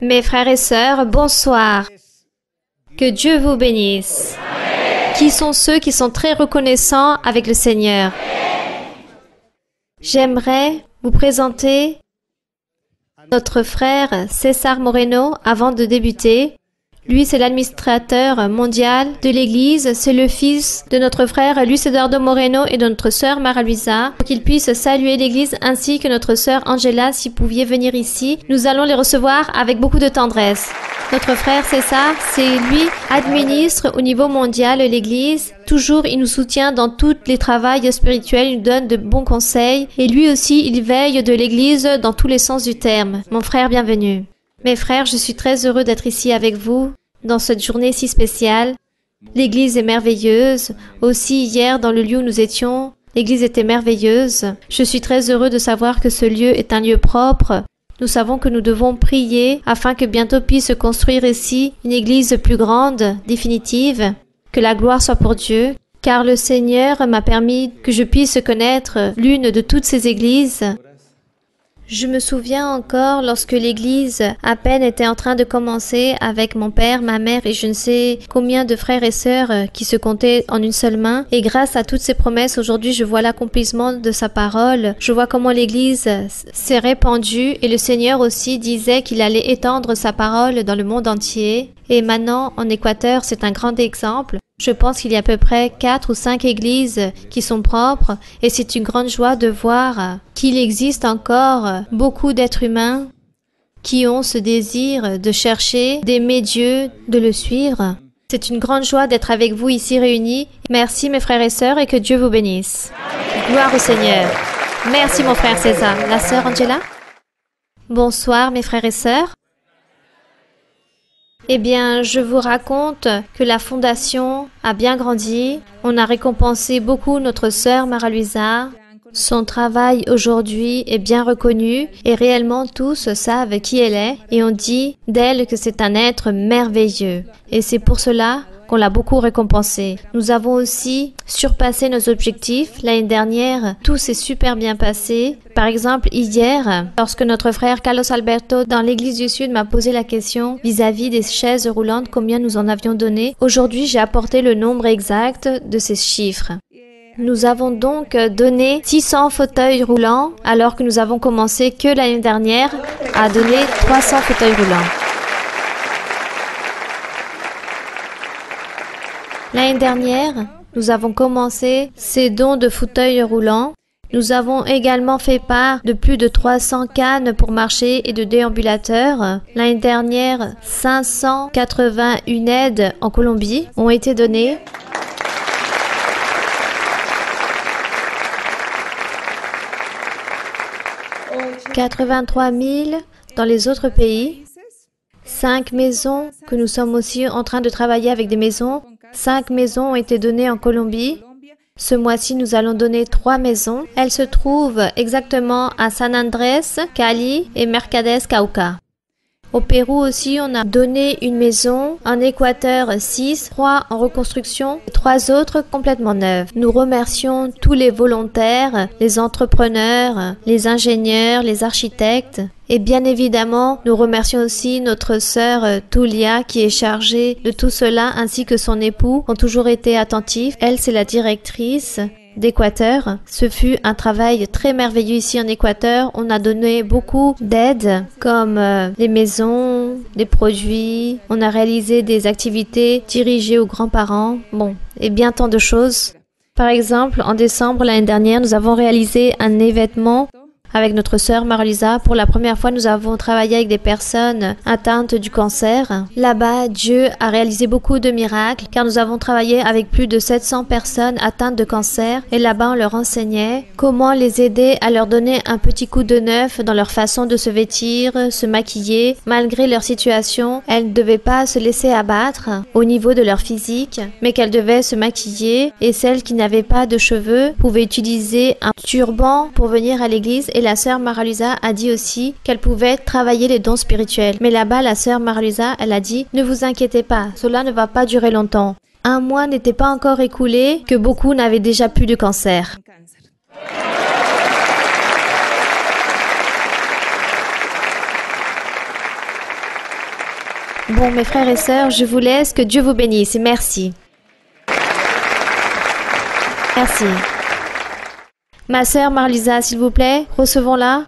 Mes frères et sœurs, bonsoir. Que Dieu vous bénisse. Qui sont ceux qui sont très reconnaissants avec le Seigneur? J'aimerais vous présenter notre frère César Moreno avant de débuter. Lui, c'est l'administrateur mondial de l'Église. C'est le fils de notre frère Luis Eduardo Moreno et de notre sœur Mara Luisa. Pour qu'ils puissent saluer l'Église ainsi que notre sœur Angela, si vous pouviez venir ici. Nous allons les recevoir avec beaucoup de tendresse. Notre frère César, c'est lui, administre au niveau mondial l'Église. Toujours, il nous soutient dans tous les travaux spirituels, il nous donne de bons conseils. Et lui aussi, il veille de l'Église dans tous les sens du terme. Mon frère, bienvenue. Mes frères, je suis très heureux d'être ici avec vous dans cette journée si spéciale. L'Église est merveilleuse. Aussi, hier, dans le lieu où nous étions, l'Église était merveilleuse. Je suis très heureux de savoir que ce lieu est un lieu propre. Nous savons que nous devons prier afin que bientôt puisse se construire ici une Église plus grande, définitive. Que la gloire soit pour Dieu, car le Seigneur m'a permis que je puisse connaître l'une de toutes ces églises. Je me souviens encore lorsque l'église à peine était en train de commencer avec mon père, ma mère et je ne sais combien de frères et sœurs qui se comptaient en une seule main. Et grâce à toutes ces promesses, aujourd'hui je vois l'accomplissement de sa parole. Je vois comment l'église s'est répandue et le Seigneur aussi disait qu'il allait étendre sa parole dans le monde entier. Et maintenant, en Équateur, c'est un grand exemple. Je pense qu'il y a à peu près 4 ou 5 églises qui sont propres et c'est une grande joie de voir qu'il existe encore beaucoup d'êtres humains qui ont ce désir de chercher, d'aimer Dieu, de le suivre. C'est une grande joie d'être avec vous ici réunis. Merci mes frères et sœurs et que Dieu vous bénisse. Gloire au Seigneur. Merci mon frère César. La sœur Angela? Bonsoir mes frères et sœurs. Eh bien, je vous raconte que la fondation a bien grandi. On a récompensé beaucoup notre sœur Mara Luisa. Son travail aujourd'hui est bien reconnu et réellement tous savent qui elle est et on dit d'elle que c'est un être merveilleux. Et c'est pour cela qu'on l'a beaucoup récompensé. Nous avons aussi surpassé nos objectifs. L'année dernière, tout s'est super bien passé. Par exemple, hier, lorsque notre frère Carlos Alberto dans l'Église du Sud m'a posé la question vis-à-vis des chaises roulantes, combien nous en avions donné, aujourd'hui j'ai apporté le nombre exact de ces chiffres. Nous avons donc donné 600 fauteuils roulants alors que nous avons commencé que l'année dernière à donner 300 fauteuils roulants. L'année dernière, nous avons commencé ces dons de fauteuils roulants. Nous avons également fait part de plus de 300 cannes pour marcher et de déambulateurs. L'année dernière, 581 aides en Colombie ont été données. « 83 000 dans les autres pays. 5 maisons que nous sommes aussi en train de travailler avec des maisons. 5 maisons ont été données en Colombie. Ce mois-ci, nous allons donner 3 maisons. Elles se trouvent exactement à San Andrés, Cali et Mercedes, Cauca. Au Pérou aussi, on a donné une maison. En Équateur, 6, 3 en reconstruction et 3 autres complètement neuves. Nous remercions tous les volontaires, les entrepreneurs, les ingénieurs, les architectes. Et bien évidemment, nous remercions aussi notre sœur Tulia qui est chargée de tout cela ainsi que son époux ont toujours été attentifs. Elle, c'est la directrice d'Équateur. Ce fut un travail très merveilleux ici en Équateur. On a donné beaucoup d'aides comme les maisons, des produits. On a réalisé des activités dirigées aux grands-parents. Bon, et bien tant de choses. Par exemple, en décembre l'année dernière, nous avons réalisé un événement avec notre sœur Marlisa. Pour la première fois, nous avons travaillé avec des personnes atteintes du cancer. Là-bas, Dieu a réalisé beaucoup de miracles car nous avons travaillé avec plus de 700 personnes atteintes de cancer et là-bas, on leur enseignait comment les aider à leur donner un petit coup de neuf dans leur façon de se vêtir, se maquiller. Malgré leur situation, elles ne devaient pas se laisser abattre au niveau de leur physique, mais qu'elles devaient se maquiller et celles qui n'avaient pas de cheveux pouvaient utiliser un turban pour venir à l'église. Et la sœur Mara Luisa a dit aussi qu'elle pouvait travailler les dons spirituels. Mais là-bas, la sœur Mara Luisa, elle a dit « Ne vous inquiétez pas, cela ne va pas durer longtemps. » Un mois n'était pas encore écoulé que beaucoup n'avaient déjà plus de cancer. Bon, mes frères et sœurs, je vous laisse. Que Dieu vous bénisse. Merci. Merci. Ma sœur Marlisa, s'il vous plaît, recevons-la,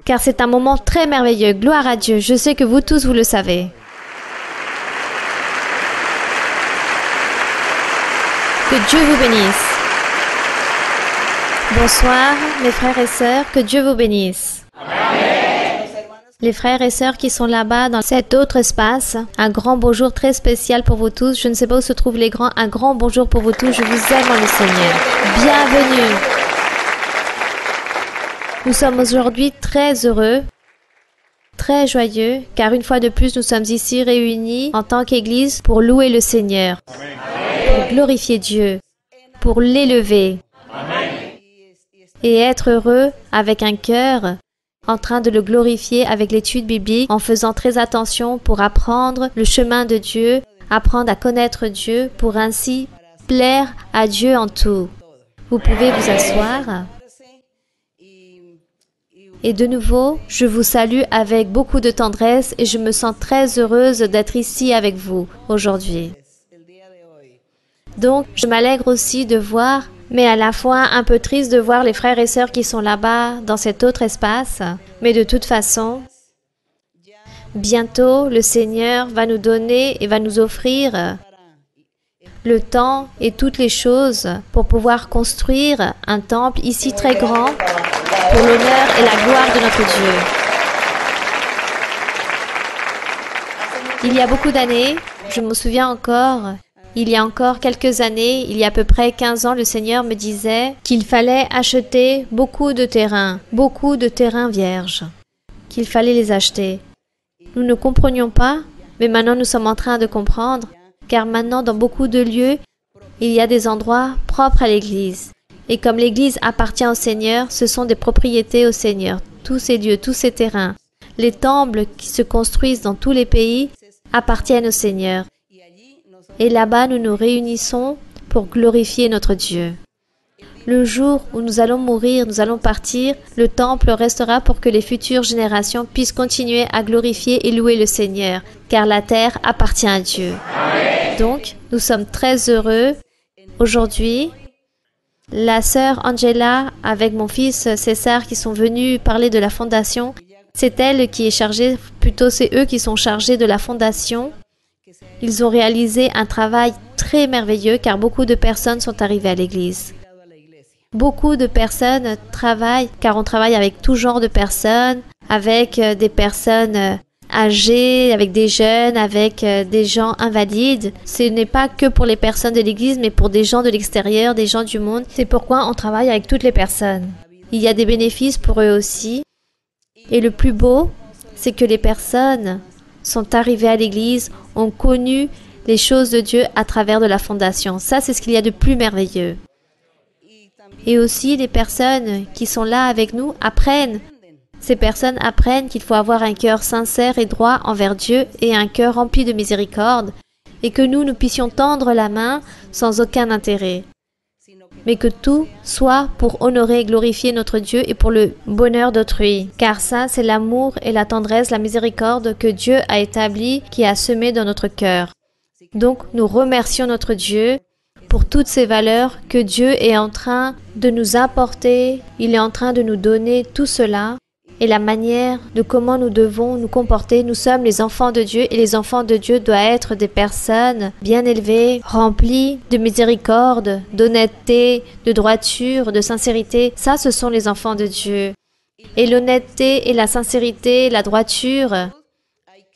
car c'est un moment très merveilleux. Gloire à Dieu. Je sais que vous tous, vous le savez. Que Dieu vous bénisse. Bonsoir, mes frères et sœurs. Que Dieu vous bénisse. Les frères et sœurs qui sont là-bas dans cet autre espace, un grand bonjour très spécial pour vous tous. Je ne sais pas où se trouvent les grands. Un grand bonjour pour vous tous. Je vous aime en le Seigneur. Bienvenue. Nous sommes aujourd'hui très heureux, très joyeux, car une fois de plus, nous sommes ici réunis en tant qu'Église pour louer le Seigneur, pour glorifier Dieu, pour l'élever et être heureux avec un cœur en train de le glorifier avec l'étude biblique, en faisant très attention pour apprendre le chemin de Dieu, apprendre à connaître Dieu, pour ainsi plaire à Dieu en tout. Vous pouvez vous asseoir. Et de nouveau, je vous salue avec beaucoup de tendresse et je me sens très heureuse d'être ici avec vous aujourd'hui. Donc, je m'allègre aussi de voir, mais à la fois un peu triste de voir les frères et sœurs qui sont là-bas dans cet autre espace. Mais de toute façon, bientôt, le Seigneur va nous donner et va nous offrir le temps et toutes les choses pour pouvoir construire un temple ici très grand pour l'honneur et la gloire de notre Dieu. Il y a beaucoup d'années, je me souviens encore, il y a encore quelques années, il y a à peu près 15 ans, le Seigneur me disait qu'il fallait acheter beaucoup de terrains vierges, qu'il fallait les acheter. Nous ne comprenions pas, mais maintenant nous sommes en train de comprendre, car maintenant dans beaucoup de lieux, il y a des endroits propres à l'Église. Et comme l'Église appartient au Seigneur, ce sont des propriétés au Seigneur, tous ces lieux, tous ces terrains. Les temples qui se construisent dans tous les pays appartiennent au Seigneur. Et là-bas, nous nous réunissons pour glorifier notre Dieu. Le jour où nous allons mourir, nous allons partir, le temple restera pour que les futures générations puissent continuer à glorifier et louer le Seigneur, car la terre appartient à Dieu. Donc, nous sommes très heureux. Aujourd'hui, la sœur Angela, avec mon fils César, qui sont venus parler de la fondation, c'est elle qui est chargée, plutôt c'est eux qui sont chargés de la fondation. Ils ont réalisé un travail très merveilleux car beaucoup de personnes sont arrivées à l'Église. Beaucoup de personnes travaillent car on travaille avec tout genre de personnes, avec des personnes âgées, avec des jeunes, avec des gens invalides. Ce n'est pas que pour les personnes de l'Église mais pour des gens de l'extérieur, des gens du monde. C'est pourquoi on travaille avec toutes les personnes. Il y a des bénéfices pour eux aussi. Et le plus beau, c'est que les personnes sont arrivés à l'Église, ont connu les choses de Dieu à travers de la fondation. Ça, c'est ce qu'il y a de plus merveilleux. Et aussi, les personnes qui sont là avec nous apprennent. Ces personnes apprennent qu'il faut avoir un cœur sincère et droit envers Dieu et un cœur rempli de miséricorde, et que nous puissions tendre la main sans aucun intérêt. Mais que tout soit pour honorer et glorifier notre Dieu et pour le bonheur d'autrui. Car ça, c'est l'amour et la tendresse, la miséricorde que Dieu a établi, qui a semé dans notre cœur. Donc, nous remercions notre Dieu pour toutes ces valeurs que Dieu est en train de nous apporter. Il est en train de nous donner tout cela et la manière de comment nous devons nous comporter. Nous sommes les enfants de Dieu et les enfants de Dieu doivent être des personnes bien élevées, remplies de miséricorde, d'honnêteté, de droiture, de sincérité. Ça, ce sont les enfants de Dieu. Et l'honnêteté et la sincérité, la droiture,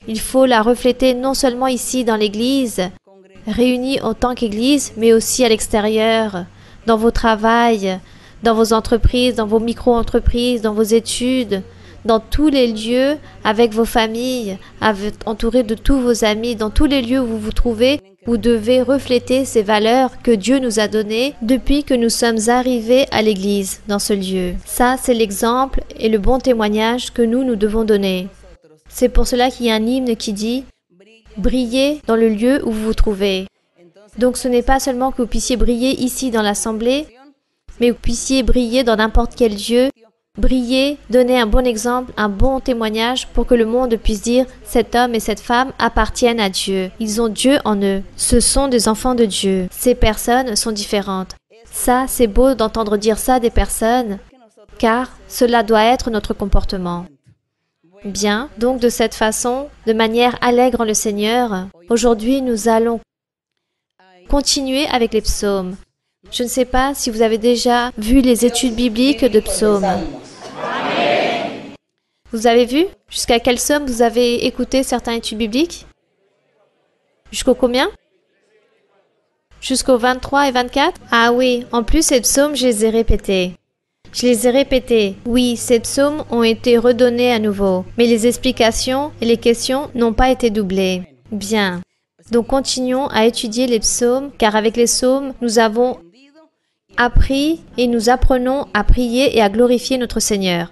il faut la refléter non seulement ici dans l'Église, réunis en tant qu'Église, mais aussi à l'extérieur, dans vos travails, dans vos entreprises, dans vos micro-entreprises, dans vos études, dans tous les lieux, avec vos familles, entourés de tous vos amis, dans tous les lieux où vous vous trouvez, vous devez refléter ces valeurs que Dieu nous a données depuis que nous sommes arrivés à l'Église, dans ce lieu. Ça, c'est l'exemple et le bon témoignage que nous devons donner. C'est pour cela qu'il y a un hymne qui dit « Brillez dans le lieu où vous vous trouvez ». Donc ce n'est pas seulement que vous puissiez briller ici dans l'assemblée, mais vous puissiez briller dans n'importe quel lieu briller, donner un bon exemple, un bon témoignage pour que le monde puisse dire « cet homme et cette femme appartiennent à Dieu. Ils ont Dieu en eux. Ce sont des enfants de Dieu. Ces personnes sont différentes. » Ça, c'est beau d'entendre dire ça des personnes, car cela doit être notre comportement. Bien, donc de cette façon, de manière allègre en le Seigneur, aujourd'hui nous allons continuer avec les psaumes. Je ne sais pas si vous avez déjà vu les études bibliques de psaumes. Vous avez vu? Jusqu'à quelle somme vous avez écouté certaines études bibliques? Jusqu'au combien? Jusqu'au 23 et 24? Ah oui, en plus ces psaumes, je les ai répétés. Je les ai répétés. Oui, ces psaumes ont été redonnés à nouveau, mais les explications et les questions n'ont pas été doublées. Bien. Donc continuons à étudier les psaumes, car avec les psaumes, nous avons appris et nous apprenons à prier et à glorifier notre Seigneur.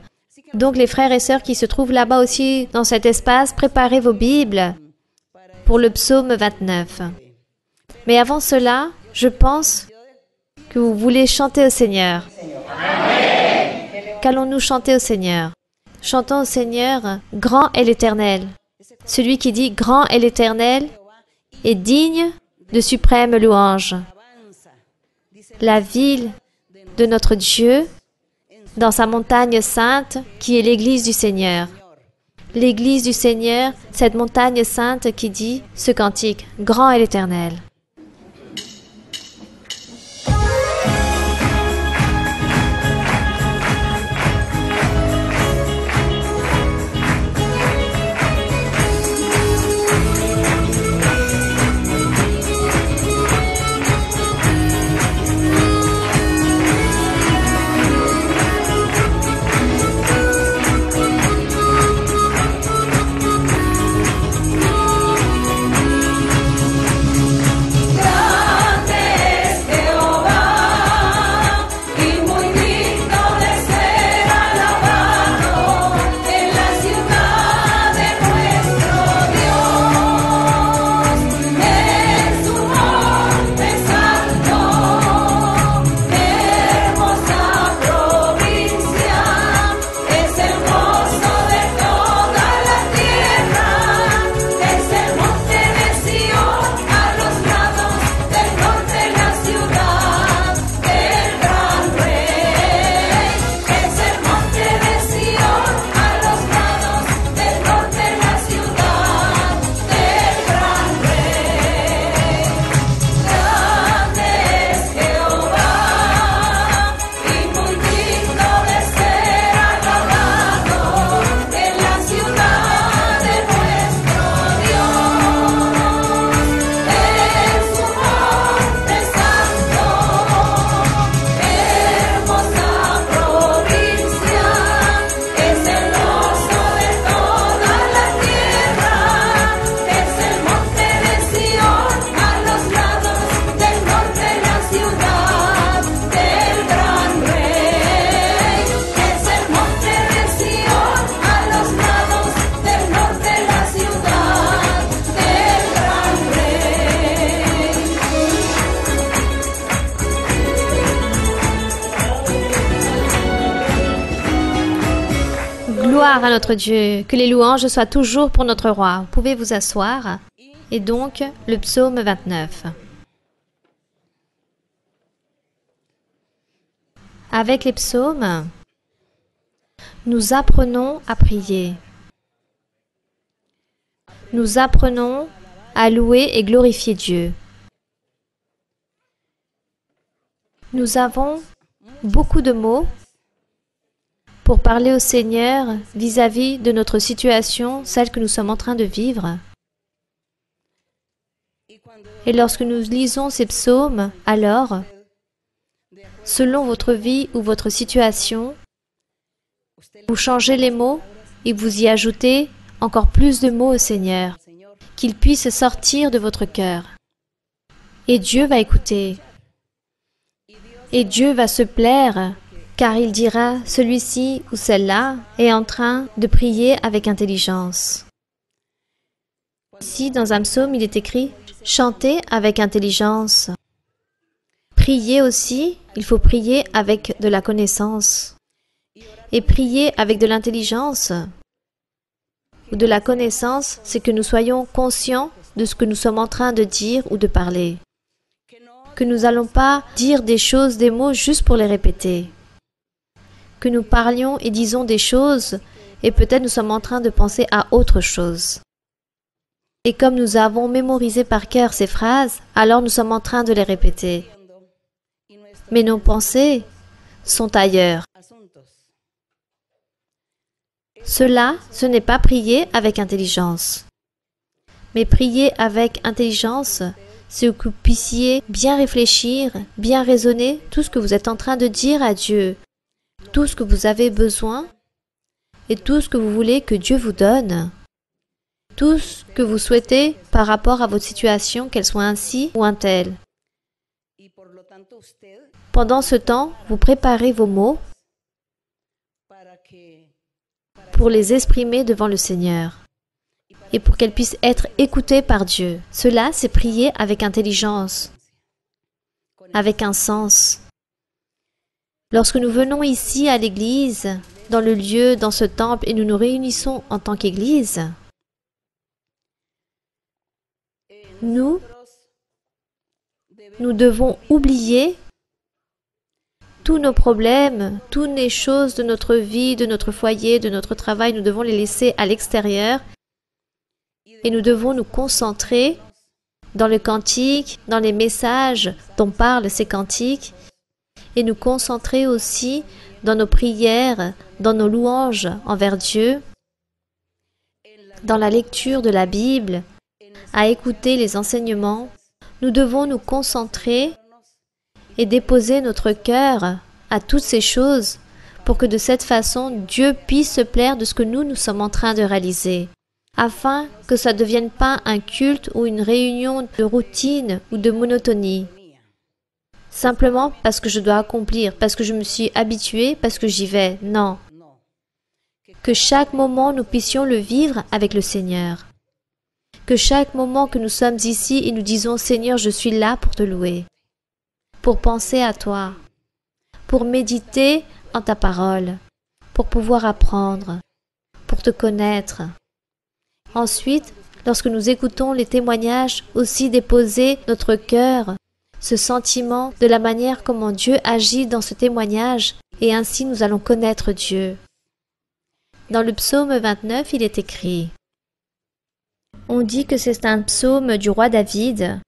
Donc les frères et sœurs qui se trouvent là-bas aussi dans cet espace, préparez vos Bibles pour le psaume 29. Mais avant cela, je pense que vous voulez chanter au Seigneur. Qu'allons-nous chanter au Seigneur? Chantons au Seigneur, grand est l'Éternel. Celui qui dit grand est l'Éternel est digne de suprême louange. La ville de notre Dieu, dans sa montagne sainte, qui est l'église du Seigneur. L'église du Seigneur, cette montagne sainte qui dit ce cantique, grand est l'Éternel. Gloire à notre Dieu, que les louanges soient toujours pour notre roi. Vous pouvez vous asseoir. Et donc, le psaume 29. Avec les psaumes, nous apprenons à prier. Nous apprenons à louer et glorifier Dieu. Nous avons beaucoup de mots pour parler au Seigneur vis-à-vis de notre situation, celle que nous sommes en train de vivre. Et lorsque nous lisons ces psaumes, alors, selon votre vie ou votre situation, vous changez les mots et vous y ajoutez encore plus de mots au Seigneur, qu'ils puissent sortir de votre cœur. Et Dieu va écouter. Et Dieu va se plaire, car il dira, celui-ci ou celle-là est en train de prier avec intelligence. Ici, dans un psaume, il est écrit « Chantez avec intelligence ». Prier aussi, il faut prier avec de la connaissance. Et prier avec de l'intelligence ou de la connaissance, c'est que nous soyons conscients de ce que nous sommes en train de dire ou de parler. Que nous n'allons pas dire des choses, des mots juste pour les répéter. Que nous parlions et disons des choses et peut-être nous sommes en train de penser à autre chose. Et comme nous avons mémorisé par cœur ces phrases, alors nous sommes en train de les répéter. Mais nos pensées sont ailleurs. Cela, ce n'est pas prier avec intelligence. Mais prier avec intelligence, c'est que vous puissiez bien réfléchir, bien raisonner tout ce que vous êtes en train de dire à Dieu, tout ce que vous avez besoin et tout ce que vous voulez que Dieu vous donne, tout ce que vous souhaitez par rapport à votre situation, qu'elle soit ainsi ou un tel. Pendant ce temps, vous préparez vos mots pour les exprimer devant le Seigneur et pour qu'elles puissent être écoutées par Dieu. Cela, c'est prier avec intelligence, avec un sens. Lorsque nous venons ici à l'église, dans le lieu, dans ce temple, et nous nous réunissons en tant qu'église, nous devons oublier tous nos problèmes, toutes les choses de notre vie, de notre foyer, de notre travail, nous devons les laisser à l'extérieur et nous devons nous concentrer dans le cantique, dans les messages dont parlent ces cantiques et nous concentrer aussi dans nos prières, dans nos louanges envers Dieu, dans la lecture de la Bible, à écouter les enseignements. Nous devons nous concentrer et déposer notre cœur à toutes ces choses pour que de cette façon, Dieu puisse se plaire de ce que nous sommes en train de réaliser, afin que ça ne devienne pas un culte ou une réunion de routine ou de monotonie, simplement parce que je dois accomplir, parce que je me suis habitué, parce que j'y vais. Non. Que chaque moment, nous puissions le vivre avec le Seigneur. Que chaque moment que nous sommes ici et nous disons « Seigneur, je suis là pour te louer », pour penser à toi, pour méditer en ta parole, pour pouvoir apprendre, pour te connaître. Ensuite, lorsque nous écoutons les témoignages, aussi déposer notre cœur, ce sentiment de la manière comment Dieu agit dans ce témoignage, et ainsi nous allons connaître Dieu. Dans le psaume 29, il est écrit « On dit que c'est un psaume du roi David,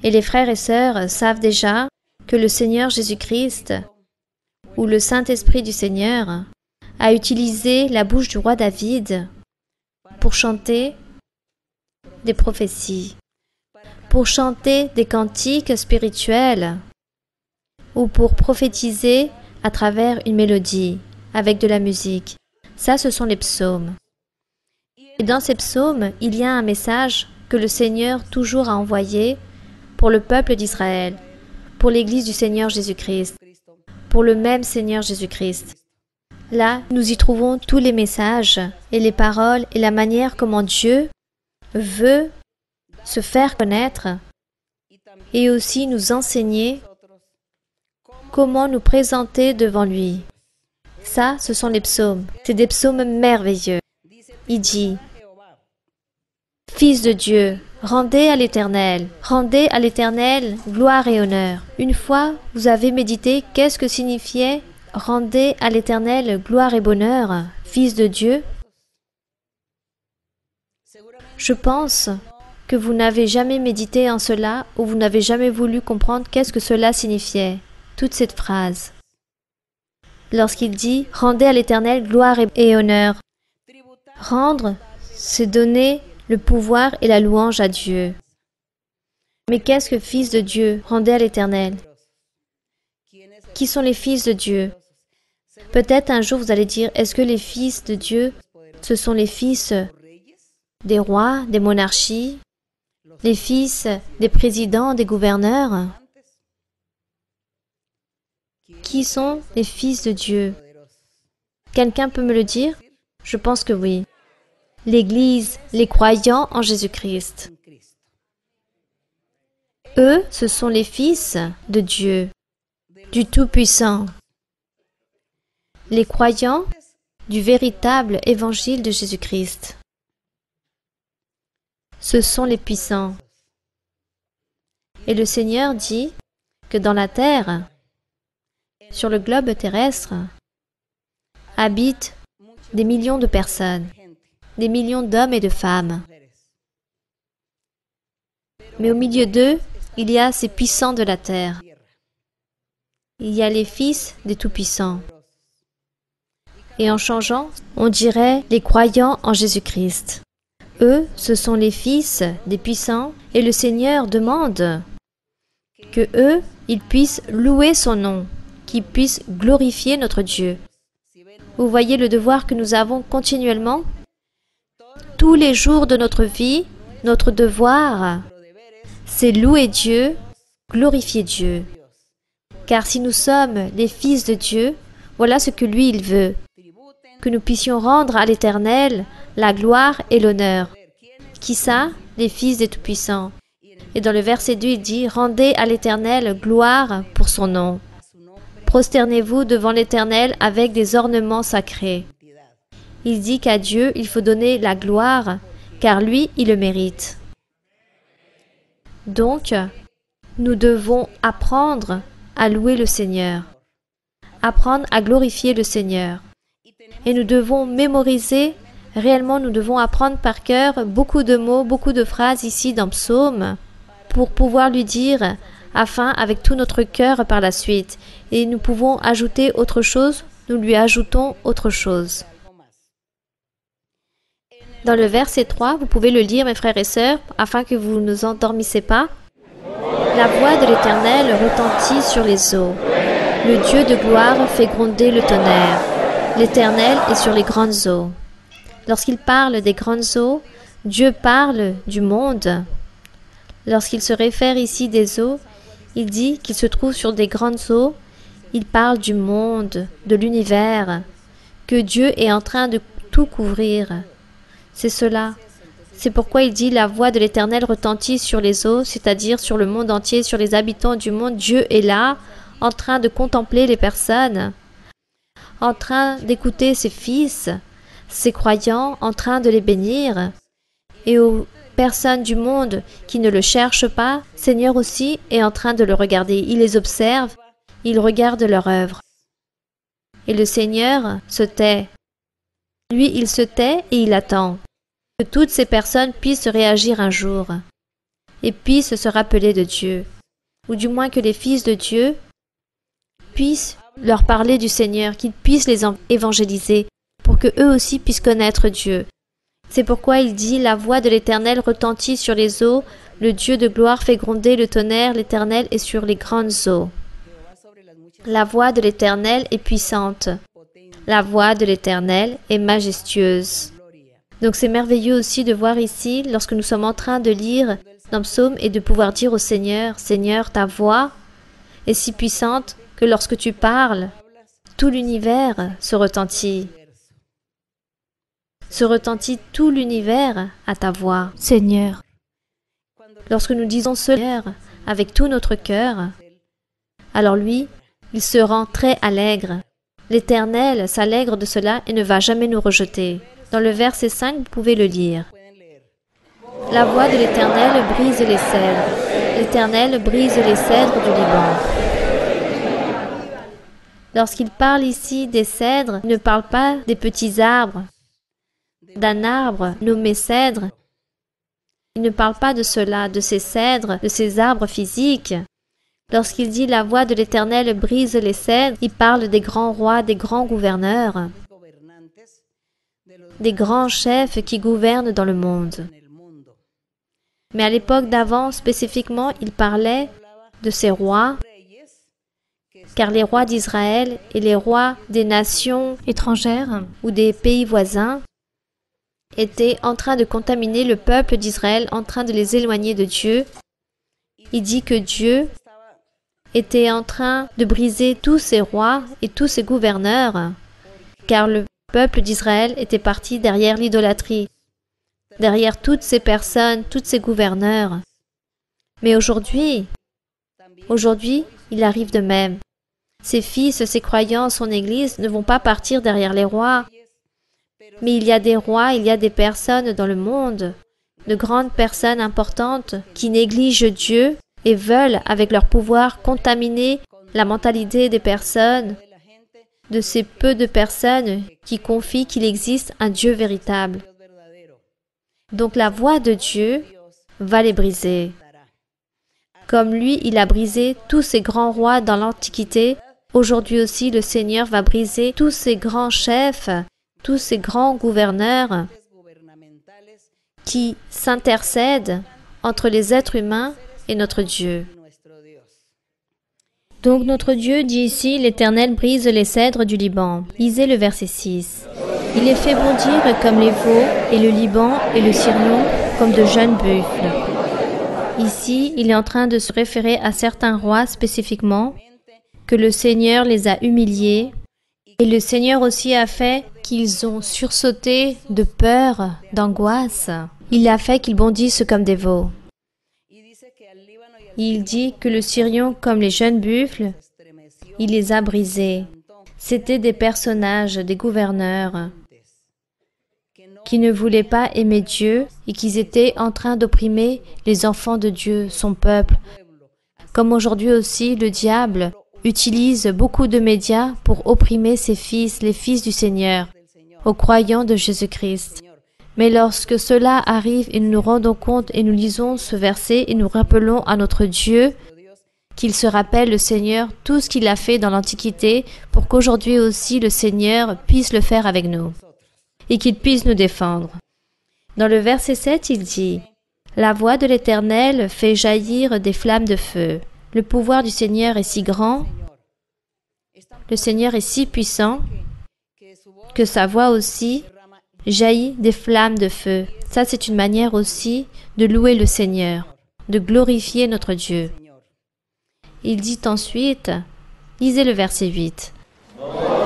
et les frères et sœurs savent déjà que le Seigneur Jésus-Christ, ou le Saint-Esprit du Seigneur, a utilisé la bouche du roi David pour chanter des prophéties, pour chanter des cantiques spirituels, ou pour prophétiser à travers une mélodie, avec de la musique. Ça, ce sont les psaumes. Et dans ces psaumes, il y a un message que le Seigneur toujours a envoyé pour le peuple d'Israël, pour l'Église du Seigneur Jésus-Christ, pour le même Seigneur Jésus-Christ. Là, nous y trouvons tous les messages et les paroles et la manière comment Dieu veut se faire connaître et aussi nous enseigner comment nous présenter devant lui. Ça, ce sont les psaumes. C'est des psaumes merveilleux. Il dit « Fils de Dieu, rendez à l'Éternel gloire et honneur. » Une fois, vous avez médité qu'est-ce que signifiait « Rendez à l'Éternel gloire et bonheur, Fils de Dieu » Je pense que vous n'avez jamais médité en cela ou vous n'avez jamais voulu comprendre qu'est-ce que cela signifiait, toute cette phrase. Lorsqu'il dit « Rendez à l'Éternel gloire et honneur », rendre, c'est donner le pouvoir et la louange à Dieu. Mais qu'est-ce que fils de Dieu? Rendez à l'Éternel. Qui sont les fils de Dieu? Peut-être un jour vous allez dire, est-ce que les fils de Dieu, ce sont les fils des rois, des monarchies, les fils des présidents, des gouverneurs? Qui sont les fils de Dieu? Quelqu'un peut me le dire? Je pense que oui. L'Église, les croyants en Jésus-Christ. Eux, ce sont les fils de Dieu, du Tout-Puissant. Les croyants, du véritable évangile de Jésus-Christ. Ce sont les puissants. Et le Seigneur dit que dans la terre, sur le globe terrestre, habitent des millions de personnes, des millions d'hommes et de femmes. Mais au milieu d'eux, il y a ces puissants de la terre. Il y a les fils des Tout-Puissants. Et en changeant, on dirait les croyants en Jésus-Christ. Eux, ce sont les fils des puissants, et le Seigneur demande que eux, ils puissent louer son nom, qu'ils puissent glorifier notre Dieu. Vous voyez le devoir que nous avons continuellement? Tous les jours de notre vie, notre devoir, c'est louer Dieu, glorifier Dieu. Car si nous sommes les fils de Dieu, voilà ce que lui, il veut. Que nous puissions rendre à l'Éternel la gloire et l'honneur. Qui ça? Les fils des Tout-Puissants. Et dans le verset 2, il dit, « Rendez à l'Éternel gloire pour son nom. Prosternez-vous devant l'Éternel avec des ornements sacrés. » Il dit qu'à Dieu, il faut donner la gloire, car lui, il le mérite. Donc, nous devons apprendre à louer le Seigneur, apprendre à glorifier le Seigneur. Et nous devons mémoriser, réellement nous devons apprendre par cœur beaucoup de mots, beaucoup de phrases ici dans Psaume, pour pouvoir lui dire, afin avec tout notre cœur par la suite. Et nous pouvons ajouter autre chose, nous lui ajoutons autre chose. Dans le verset 3, vous pouvez le lire, mes frères et sœurs, afin que vous ne vous endormissez pas. La voix de l'Éternel retentit sur les eaux. Le Dieu de gloire fait gronder le tonnerre. L'Éternel est sur les grandes eaux. Lorsqu'il parle des grandes eaux, Dieu parle du monde. Lorsqu'il se réfère ici des eaux, il dit qu'il se trouve sur des grandes eaux. Il parle du monde, de l'univers, que Dieu est en train de tout couvrir. C'est cela. C'est pourquoi il dit « La voix de l'Éternel retentit sur les eaux », c'est-à-dire sur le monde entier, sur les habitants du monde. Dieu est là, en train de contempler les personnes, en train d'écouter ses fils, ses croyants, en train de les bénir. Et aux personnes du monde qui ne le cherchent pas, Seigneur aussi est en train de le regarder. Il les observe, il regarde leur œuvre. Et le Seigneur se tait. Lui, il se tait et il attend que toutes ces personnes puissent réagir un jour et puissent se rappeler de Dieu, ou du moins que les fils de Dieu puissent leur parler du Seigneur, qu'ils puissent les évangéliser, pour que eux aussi puissent connaître Dieu. C'est pourquoi il dit « La voix de l'Éternel retentit sur les eaux, le Dieu de gloire fait gronder le tonnerre, l'Éternel est sur les grandes eaux. » La voix de l'Éternel est puissante. La voix de l'Éternel est majestueuse. Donc c'est merveilleux aussi de voir ici, lorsque nous sommes en train de lire dans Psaume et de pouvoir dire au Seigneur, « Seigneur, ta voix est si puissante que lorsque tu parles, tout l'univers se retentit. Se retentit tout l'univers à ta voix, Seigneur. » Lorsque nous disons Seigneur avec tout notre cœur, alors lui, il se rend très allègre. L'Éternel s'allègre de cela et ne va jamais nous rejeter. Dans le verset 5, vous pouvez le lire. La voix de l'Éternel brise les cèdres. L'Éternel brise les cèdres du Liban. Lorsqu'il parle ici des cèdres, il ne parle pas des petits arbres, d'un arbre nommé cèdre. Il ne parle pas de cela, de ces cèdres, de ces arbres physiques. Lorsqu'il dit « La voix de l'Éternel brise les cèdres », il parle des grands rois, des grands gouverneurs, des grands chefs qui gouvernent dans le monde. Mais à l'époque d'avant, spécifiquement, il parlait de ces rois, car les rois d'Israël et les rois des nations étrangères ou des pays voisins étaient en train de contaminer le peuple d'Israël, en train de les éloigner de Dieu. Il dit que Dieu était en train de briser tous ces rois et tous ces gouverneurs, car le peuple d'Israël était parti derrière l'idolâtrie, derrière toutes ces personnes, tous ces gouverneurs. Mais aujourd'hui, il arrive de même. Ses fils, ses croyants, son Église ne vont pas partir derrière les rois Mais il y a des rois, il y a des personnes dans le monde, de grandes personnes importantes qui négligent Dieu et veulent, avec leur pouvoir, contaminer la mentalité des personnes, de ces peu de personnes qui confient qu'il existe un Dieu véritable. Donc la voix de Dieu va les briser. Comme lui, il a brisé tous ces grands rois dans l'Antiquité, aujourd'hui aussi le Seigneur va briser tous ces grands chefs, tous ces grands gouverneurs qui s'intercèdent entre les êtres humains et notre Dieu. Donc notre Dieu dit ici, l'Éternel brise les cèdres du Liban. Lisez le verset 6. Il les fait bondir comme les veaux, et le Liban et le Sirion comme de jeunes buffles. Ici, il est en train de se référer à certains rois spécifiquement, que le Seigneur les a humiliés, et le Seigneur aussi a fait qu'ils ont sursauté de peur, d'angoisse. Il a fait qu'ils bondissent comme des veaux. Il dit que le Sirion, comme les jeunes buffles, il les a brisés. C'étaient des personnages, des gouverneurs, qui ne voulaient pas aimer Dieu et qui étaient en train d'opprimer les enfants de Dieu, son peuple. Comme aujourd'hui aussi, le diable utilise beaucoup de médias pour opprimer ses fils, les fils du Seigneur, aux croyants de Jésus-Christ. Mais lorsque cela arrive et nous nous rendons compte et nous lisons ce verset et nous rappelons à notre Dieu qu'il se rappelle le Seigneur tout ce qu'il a fait dans l'Antiquité pour qu'aujourd'hui aussi le Seigneur puisse le faire avec nous et qu'il puisse nous défendre. Dans le verset 7, il dit « La voix de l'Éternel fait jaillir des flammes de feu. Le pouvoir du Seigneur est si grand, le Seigneur est si puissant que sa voix aussi jaillit des flammes de feu. » Ça, c'est une manière aussi de louer le Seigneur, de glorifier notre Dieu. Il dit ensuite, lisez le verset 8.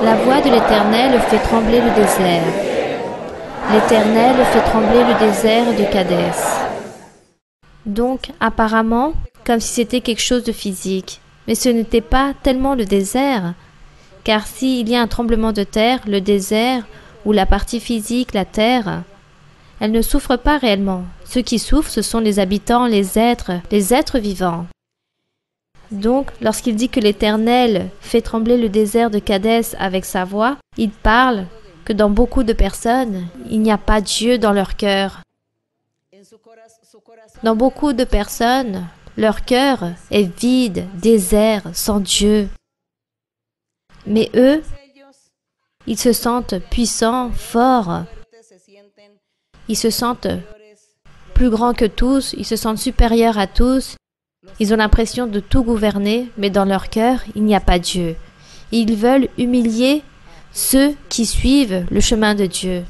La voix de l'Éternel fait trembler le désert. L'Éternel fait trembler le désert de Kadès. Donc, apparemment, comme si c'était quelque chose de physique. Mais ce n'était pas tellement le désert, car s'il y a un tremblement de terre, le désert, ou la partie physique, la terre, elle ne souffre pas réellement. Ceux qui souffrent, ce sont les habitants, les êtres vivants. Donc, lorsqu'il dit que l'Éternel fait trembler le désert de Kadès avec sa voix, il parle que dans beaucoup de personnes, il n'y a pas Dieu dans leur cœur. Dans beaucoup de personnes, leur cœur est vide, désert, sans Dieu. Mais eux, ils se sentent puissants, forts. Ils se sentent plus grands que tous, ils se sentent supérieurs à tous. Ils ont l'impression de tout gouverner, mais dans leur cœur, il n'y a pas Dieu. Ils veulent humilier ceux qui suivent le chemin de Dieu.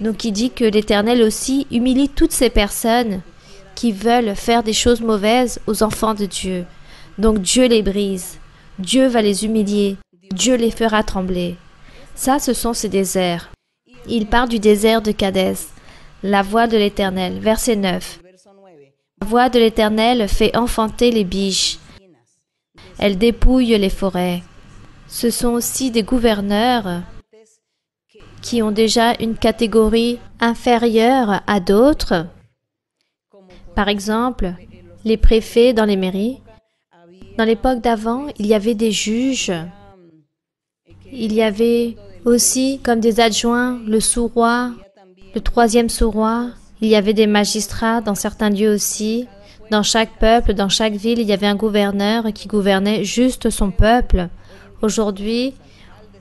Donc il dit que l'Éternel aussi humilie toutes ces personnes qui veulent faire des choses mauvaises aux enfants de Dieu. Donc Dieu les brise, Dieu va les humilier, Dieu les fera trembler. Ça, ce sont ces déserts. Il parle du désert de Kadès, la voix de l'Éternel, verset 9. La voix de l'Éternel fait enfanter les biches. Elle dépouille les forêts. Ce sont aussi des gouverneurs qui ont déjà une catégorie inférieure à d'autres. Par exemple, les préfets dans les mairies. Dans l'époque d'avant, il y avait des juges. Il y avait aussi, comme des adjoints, le sous-roi, le troisième sous-roi. Il y avait des magistrats dans certains lieux aussi. Dans chaque peuple, dans chaque ville, il y avait un gouverneur qui gouvernait juste son peuple. Aujourd'hui,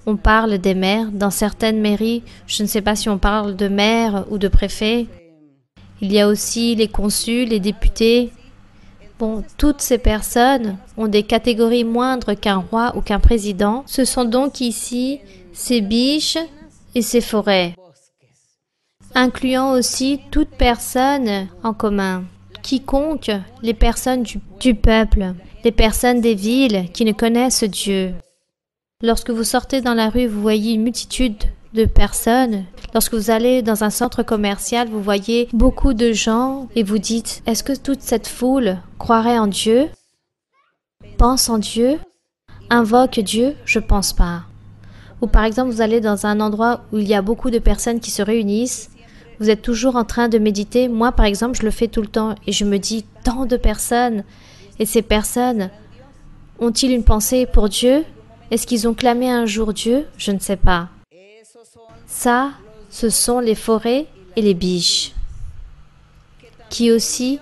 on parle des maires. Dans certaines mairies, je ne sais pas si on parle de maires ou de préfets. Il y a aussi les consuls, les députés. Bon, toutes ces personnes ont des catégories moindres qu'un roi ou qu'un président. Ce sont donc ici ces biches et ces forêts, incluant aussi toute personne en commun. Quiconque, les personnes du peuple, les personnes des villes qui ne connaissent Dieu. Lorsque vous sortez dans la rue, vous voyez une multitude de personnes. Lorsque vous allez dans un centre commercial, vous voyez beaucoup de gens et vous dites, est-ce que toute cette foule croirait en Dieu? Pense en Dieu? Invoque Dieu? Je pense pas. Ou par exemple, vous allez dans un endroit où il y a beaucoup de personnes qui se réunissent, vous êtes toujours en train de méditer. Moi, par exemple, je le fais tout le temps et je me dis tant de personnes. Et ces personnes, ont-ils une pensée pour Dieu? Est-ce qu'ils ont clamé un jour Dieu? Je ne sais pas. Ça, ce sont les forêts et les biches qui aussi,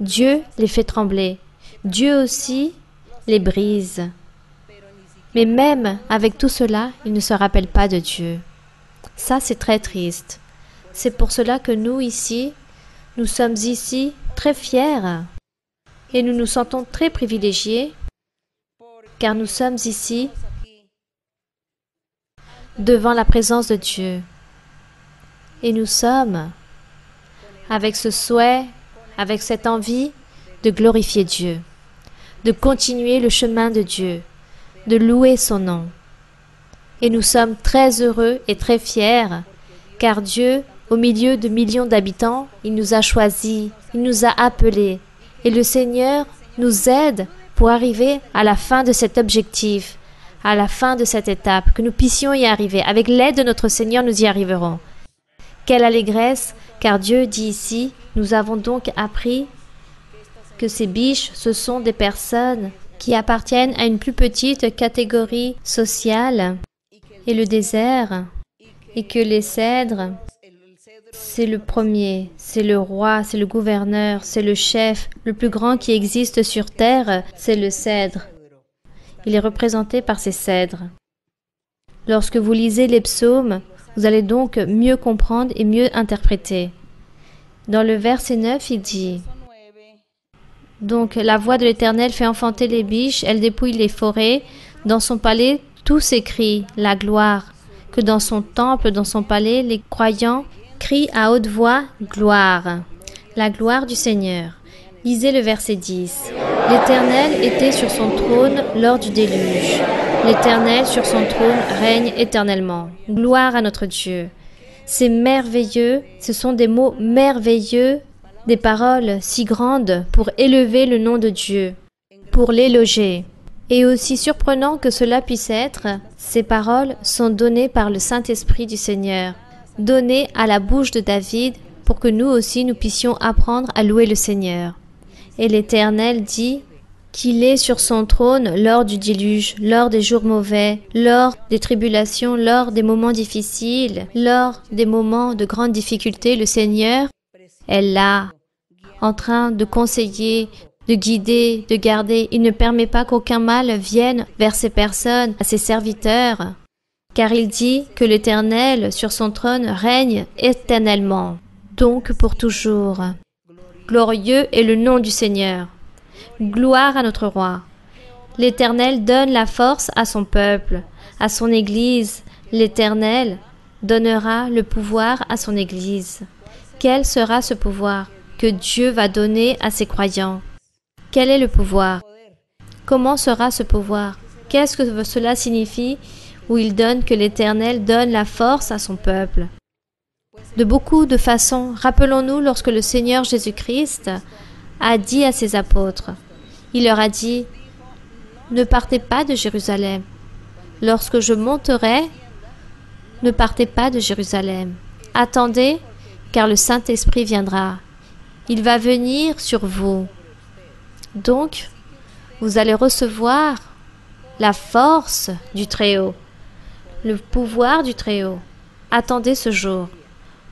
Dieu les fait trembler. Dieu aussi les brise. Mais même avec tout cela, ils ne se rappellent pas de Dieu. Ça, c'est très triste. C'est pour cela que nous, ici, nous sommes ici très fiers et nous nous sentons très privilégiés car nous sommes ici devant la présence de Dieu. Et nous sommes avec ce souhait, avec cette envie de glorifier Dieu, de continuer le chemin de Dieu, de louer son nom. Et nous sommes très heureux et très fiers, car Dieu, au milieu de millions d'habitants, il nous a choisis, il nous a appelés. Et le Seigneur nous aide pour arriver à la fin de cet objectif, à la fin de cette étape, que nous puissions y arriver. Avec l'aide de notre Seigneur, nous y arriverons. Quelle allégresse, car Dieu dit ici, nous avons donc appris que ces biches, ce sont des personnes qui appartiennent à une plus petite catégorie sociale, et le désert, et que les cèdres, c'est le premier, c'est le roi, c'est le gouverneur, c'est le chef, le plus grand qui existe sur terre, c'est le cèdre. Il est représenté par ces cèdres. Lorsque vous lisez les psaumes, vous allez donc mieux comprendre et mieux interpréter. Dans le verset 9, il dit « Donc la voix de l'Éternel fait enfanter les biches, elle dépouille les forêts. Dans son palais, tout s'écrie, la gloire. Que dans son temple, dans son palais, les croyants crient à haute voix, gloire. La gloire du Seigneur. » Lisez le verset 10. « L'Éternel était sur son trône lors du déluge. L'Éternel sur son trône règne éternellement. Gloire à notre Dieu. » C'est merveilleux, ce sont des mots merveilleux, des paroles si grandes pour élever le nom de Dieu, pour l'éloger. Et aussi surprenant que cela puisse être, ces paroles sont données par le Saint-Esprit du Seigneur, données à la bouche de David pour que nous aussi nous puissions apprendre à louer le Seigneur. Et l'Éternel dit qu'il est sur son trône lors du déluge, lors des jours mauvais, lors des tribulations, lors des moments difficiles, lors des moments de grande difficulté. Le Seigneur est là, en train de conseiller, de guider, de garder. Il ne permet pas qu'aucun mal vienne vers ces personnes, à ses serviteurs, car il dit que l'Éternel sur son trône règne éternellement, donc pour toujours. Glorieux est le nom du Seigneur. Gloire à notre roi. L'Éternel donne la force à son peuple, à son Église. L'Éternel donnera le pouvoir à son Église. Quel sera ce pouvoir que Dieu va donner à ses croyants? Quel est le pouvoir? Comment sera ce pouvoir? Qu'est-ce que cela signifie où il donne que l'Éternel donne la force à son peuple? De beaucoup de façons, rappelons-nous lorsque le Seigneur Jésus-Christ a dit à ses apôtres, il leur a dit, « Ne partez pas de Jérusalem. Lorsque je monterai, ne partez pas de Jérusalem. Attendez, car le Saint-Esprit viendra. Il va venir sur vous. Donc, vous allez recevoir la force du Très-Haut, le pouvoir du Très-Haut. Attendez ce jour.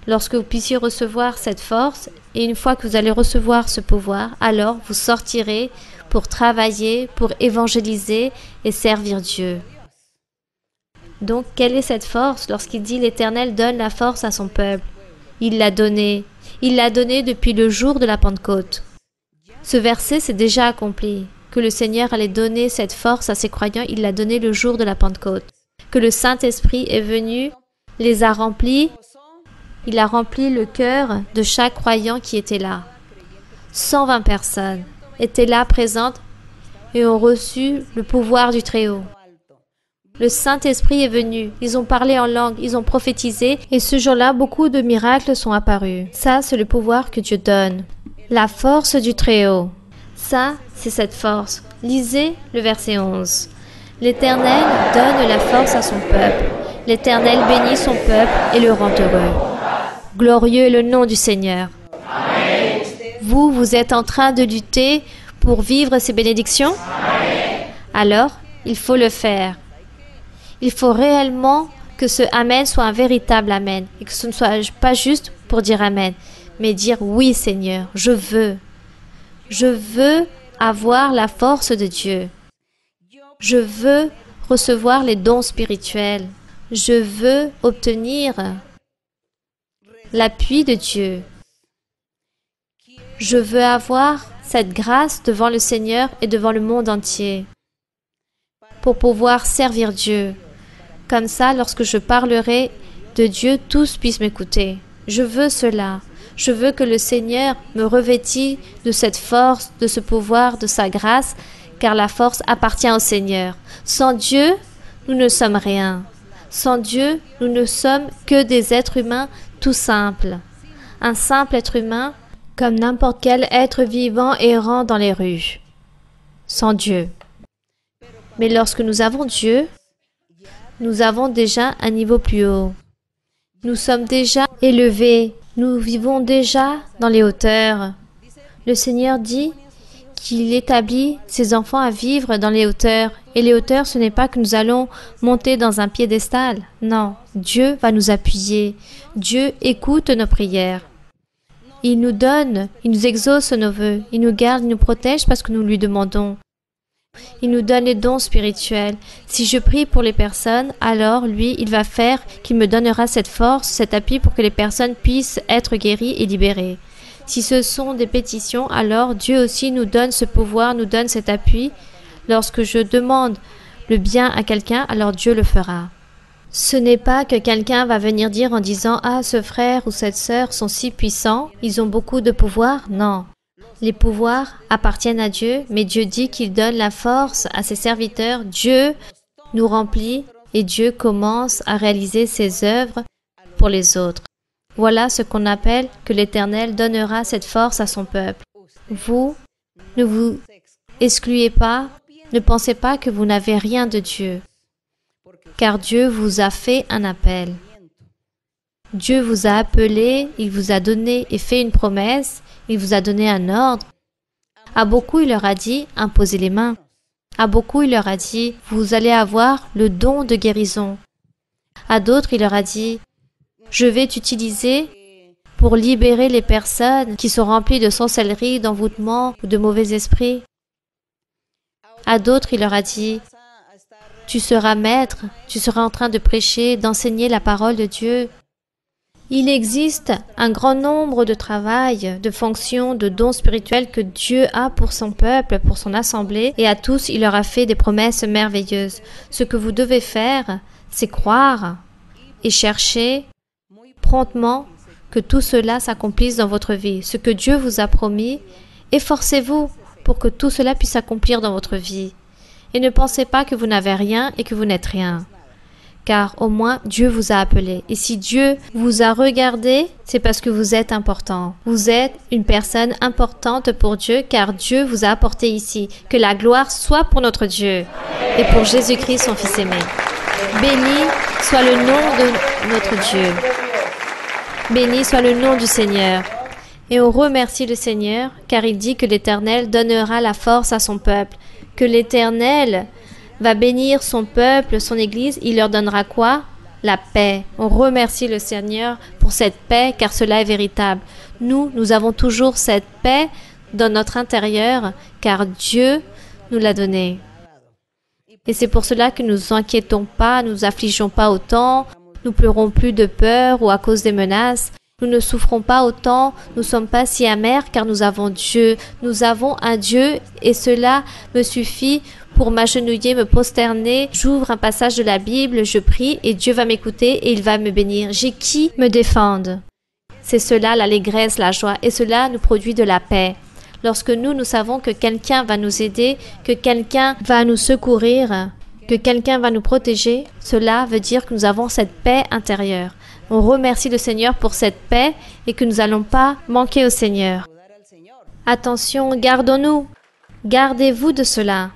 Lorsque vous puissiez recevoir cette force, et une fois que vous allez recevoir ce pouvoir, alors vous sortirez pour travailler, pour évangéliser et servir Dieu. Donc, quelle est cette force lorsqu'il dit l'Éternel donne la force à son peuple? Il l'a donnée. Il l'a donnée depuis le jour de la Pentecôte. Ce verset s'est déjà accompli. Que le Seigneur allait donner cette force à ses croyants, il l'a donnée le jour de la Pentecôte. Que le Saint-Esprit est venu, les a remplis. Il a rempli le cœur de chaque croyant qui était là. 120 personnes étaient là présentes et ont reçu le pouvoir du Très-Haut. Le Saint-Esprit est venu, ils ont parlé en langue, ils ont prophétisé et ce jour-là, beaucoup de miracles sont apparus. Ça, c'est le pouvoir que Dieu donne. La force du Très-Haut. Ça, c'est cette force. Lisez le verset 11. L'Éternel donne la force à son peuple. L'Éternel bénit son peuple et le rend heureux. Glorieux est le nom du Seigneur. Vous êtes en train de lutter pour vivre ces bénédictions? Alors, il faut le faire. Il faut réellement que ce Amen soit un véritable Amen et que ce ne soit pas juste pour dire Amen, mais dire oui Seigneur, je veux. Je veux avoir la force de Dieu. Je veux recevoir les dons spirituels. Je veux obtenir l'appui de Dieu. Je veux avoir cette grâce devant le Seigneur et devant le monde entier pour pouvoir servir Dieu. Comme ça, lorsque je parlerai de Dieu, tous puissent m'écouter. Je veux cela. Je veux que le Seigneur me revêtisse de cette force, de ce pouvoir, de sa grâce, car la force appartient au Seigneur. Sans Dieu, nous ne sommes rien. Sans Dieu, nous ne sommes que des êtres humains tout simples. Un simple être humain, comme n'importe quel être vivant errant dans les rues. Sans Dieu. Mais lorsque nous avons Dieu, nous avons déjà un niveau plus haut. Nous sommes déjà élevés. Nous vivons déjà dans les hauteurs. Le Seigneur dit qu'il établit ses enfants à vivre dans les hauteurs. Et les hauteurs, ce n'est pas que nous allons monter dans un piédestal. Non, Dieu va nous appuyer. Dieu écoute nos prières. Il nous donne, il nous exauce nos vœux. Il nous garde, il nous protège parce que nous lui demandons. Il nous donne les dons spirituels. Si je prie pour les personnes, alors lui, il va faire qu'il me donnera cette force, cet appui pour que les personnes puissent être guéries et libérées. Si ce sont des pétitions, alors Dieu aussi nous donne ce pouvoir, nous donne cet appui. Lorsque je demande le bien à quelqu'un, alors Dieu le fera. Ce n'est pas que quelqu'un va venir dire en disant « Ah, ce frère ou cette sœur sont si puissants, ils ont beaucoup de pouvoir. » Non. Les pouvoirs appartiennent à Dieu, mais Dieu dit qu'il donne la force à ses serviteurs. Dieu nous remplit et Dieu commence à réaliser ses œuvres pour les autres. Voilà ce qu'on appelle que l'Éternel donnera cette force à son peuple. Vous, ne vous excluez pas, ne pensez pas que vous n'avez rien de Dieu, car Dieu vous a fait un appel. Dieu vous a appelé, il vous a donné et fait une promesse, il vous a donné un ordre. À beaucoup, il leur a dit, imposez les mains. À beaucoup, il leur a dit, vous allez avoir le don de guérison. À d'autres, il leur a dit, je vais t'utiliser pour libérer les personnes qui sont remplies de sorcellerie, d'envoûtement ou de mauvais esprits. À d'autres, il leur a dit, tu seras maître, tu seras en train de prêcher, d'enseigner la parole de Dieu. Il existe un grand nombre de travail, de fonctions, de dons spirituels que Dieu a pour son peuple, pour son assemblée, et à tous, il leur a fait des promesses merveilleuses. Ce que vous devez faire, c'est croire et chercher promptement que tout cela s'accomplisse dans votre vie. Ce que Dieu vous a promis, efforcez-vous pour que tout cela puisse s'accomplir dans votre vie. Et ne pensez pas que vous n'avez rien et que vous n'êtes rien. Car au moins Dieu vous a appelé. Et si Dieu vous a regardé, c'est parce que vous êtes important. Vous êtes une personne importante pour Dieu, car Dieu vous a apporté ici. Que la gloire soit pour notre Dieu et pour Jésus-Christ, son Fils aimé. Béni soit le nom de notre Dieu. Béni soit le nom du Seigneur. Et on remercie le Seigneur, car il dit que l'Éternel donnera la force à son peuple. Que l'Éternel va bénir son peuple, son Église, il leur donnera quoi? La paix. On remercie le Seigneur pour cette paix, car cela est véritable. Nous avons toujours cette paix dans notre intérieur, car Dieu nous l'a donnée. Et c'est pour cela que nous ne nous inquiétons pas, nous affligeons pas autant, nous pleurons plus de peur ou à cause des menaces. Nous ne souffrons pas autant, nous ne sommes pas si amers, car nous avons Dieu. Nous avons un Dieu, et cela me suffit pour m'agenouiller, me prosterner. J'ouvre un passage de la Bible, je prie, et Dieu va m'écouter et il va me bénir. J'ai qui me défende? C'est cela l'allégresse, la joie, et cela nous produit de la paix. Lorsque nous savons que quelqu'un va nous aider, que quelqu'un va nous secourir, que quelqu'un va nous protéger, cela veut dire que nous avons cette paix intérieure. On remercie le Seigneur pour cette paix et que nous n'allons pas manquer au Seigneur. Attention, gardons-nous. Gardez-vous de cela.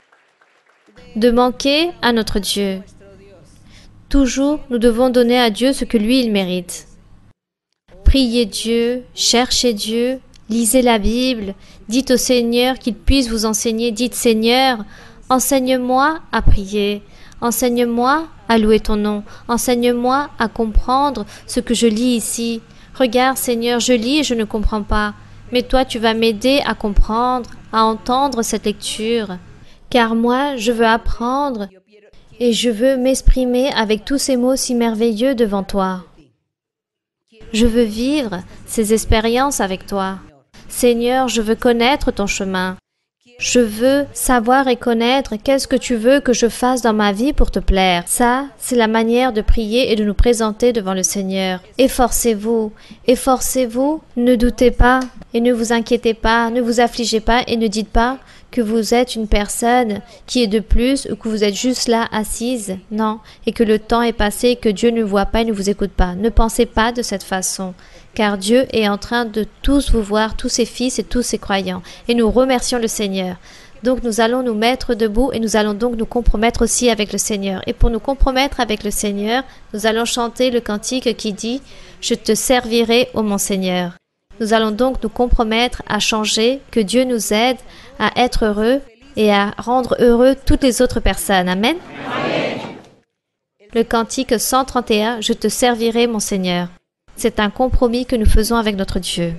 De manquer à notre Dieu. Toujours, nous devons donner à Dieu ce que lui, il mérite. Priez Dieu, cherchez Dieu, lisez la Bible, dites au Seigneur qu'il puisse vous enseigner. Dites, Seigneur, enseigne-moi à prier, enseigne-moi à louer ton nom, enseigne-moi à comprendre ce que je lis ici. Regarde, Seigneur, je lis et je ne comprends pas, mais toi, tu vas m'aider à comprendre, à entendre cette lecture, car moi, je veux apprendre et je veux m'exprimer avec tous ces mots si merveilleux devant toi. Je veux vivre ces expériences avec toi. Seigneur, je veux connaître ton chemin. Je veux savoir et connaître qu'est-ce que tu veux que je fasse dans ma vie pour te plaire. Ça, c'est la manière de prier et de nous présenter devant le Seigneur. Efforcez-vous, efforcez-vous, ne doutez pas et ne vous inquiétez pas, ne vous affligez pas et ne dites pas que vous êtes une personne qui est de plus ou que vous êtes juste là assise. Non, et que le temps est passé, que Dieu ne voit pas et ne vous écoute pas. Ne pensez pas de cette façon, car Dieu est en train de tous vous voir, tous ses fils et tous ses croyants. Et nous remercions le Seigneur. Donc nous allons nous mettre debout et nous allons donc nous compromettre aussi avec le Seigneur. Et pour nous compromettre avec le Seigneur, nous allons chanter le cantique qui dit « Je te servirai, ô mon Seigneur ». Nous allons donc nous compromettre à changer, que Dieu nous aide à être heureux et à rendre heureux toutes les autres personnes. Amen. Amen. Le cantique 131, « Je te servirai, mon Seigneur ». C'est un compromis que nous faisons avec notre Dieu.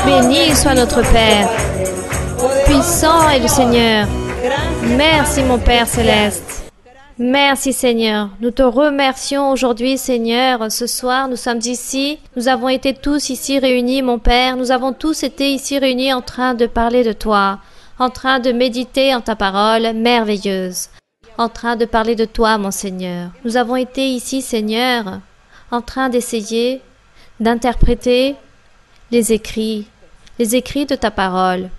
Béni soit notre Père. Puissant est le Seigneur. Merci mon Père céleste. Merci Seigneur. Nous te remercions aujourd'hui Seigneur. Ce soir nous sommes ici. Nous avons été tous ici réunis mon Père. Nous avons tous été ici réunis en train de parler de toi. En train de méditer en ta parole merveilleuse. En train de parler de toi mon Seigneur. Nous avons été ici Seigneur. En train d'essayer d'interpréter les écrits de ta parole,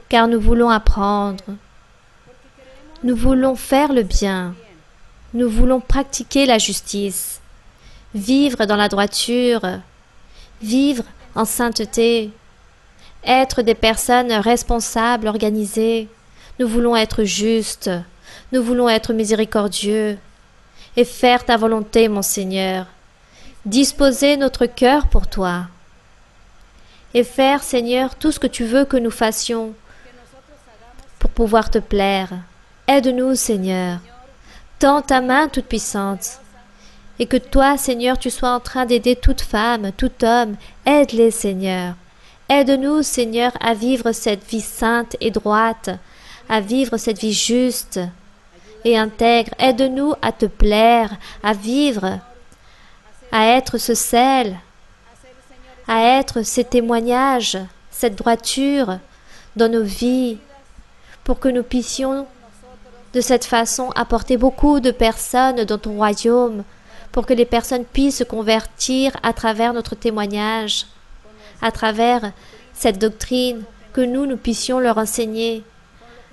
car nous voulons apprendre, nous voulons faire le bien, nous voulons pratiquer la justice, vivre dans la droiture, vivre en sainteté, être des personnes responsables, organisées. Nous voulons être justes, nous voulons être miséricordieux et faire ta volonté, mon Seigneur. Disposer notre cœur pour toi et faire, Seigneur, tout ce que tu veux que nous fassions pour pouvoir te plaire. Aide-nous, Seigneur. Tends ta main toute puissante et que toi, Seigneur, tu sois en train d'aider toute femme, tout homme. Aide-les, Seigneur. Aide-nous, Seigneur, à vivre cette vie sainte et droite, à vivre cette vie juste et intègre. Aide-nous à te plaire, à vivre, à être ce sel, à être ces témoignages, cette droiture dans nos vies, pour que nous puissions de cette façon apporter beaucoup de personnes dans ton royaume, pour que les personnes puissent se convertir à travers notre témoignage, à travers cette doctrine, que nous puissions leur enseigner,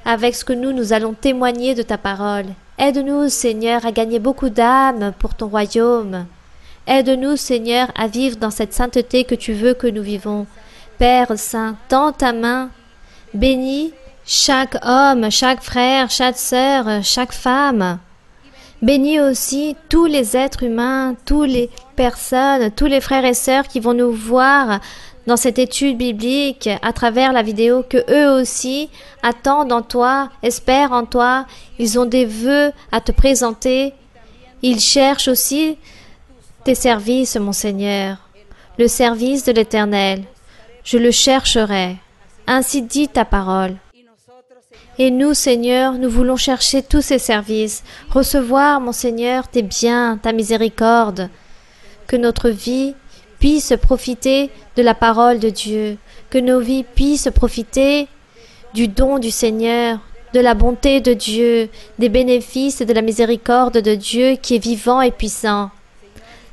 avec ce que nous allons témoigner de ta parole. Aide-nous, Seigneur, à gagner beaucoup d'âmes pour ton royaume. Aide-nous, Seigneur, à vivre dans cette sainteté que tu veux que nous vivons. Père Saint, tends ta main, bénis chaque homme, chaque frère, chaque sœur, chaque femme. Bénis aussi tous les êtres humains, toutes les personnes, tous les frères et sœurs qui vont nous voir dans cette étude biblique à travers la vidéo, que eux aussi attendent en toi, espèrent en toi. Ils ont des vœux à te présenter. Ils cherchent aussi tes services, mon Seigneur, le service de l'Éternel. Je le chercherai. Ainsi dit ta parole. Et nous, Seigneur, nous voulons chercher tous ces services, recevoir, mon Seigneur, tes biens, ta miséricorde, que notre vie puisse profiter de la parole de Dieu, que nos vies puissent profiter du don du Seigneur, de la bonté de Dieu, des bénéfices et de la miséricorde de Dieu qui est vivant et puissant.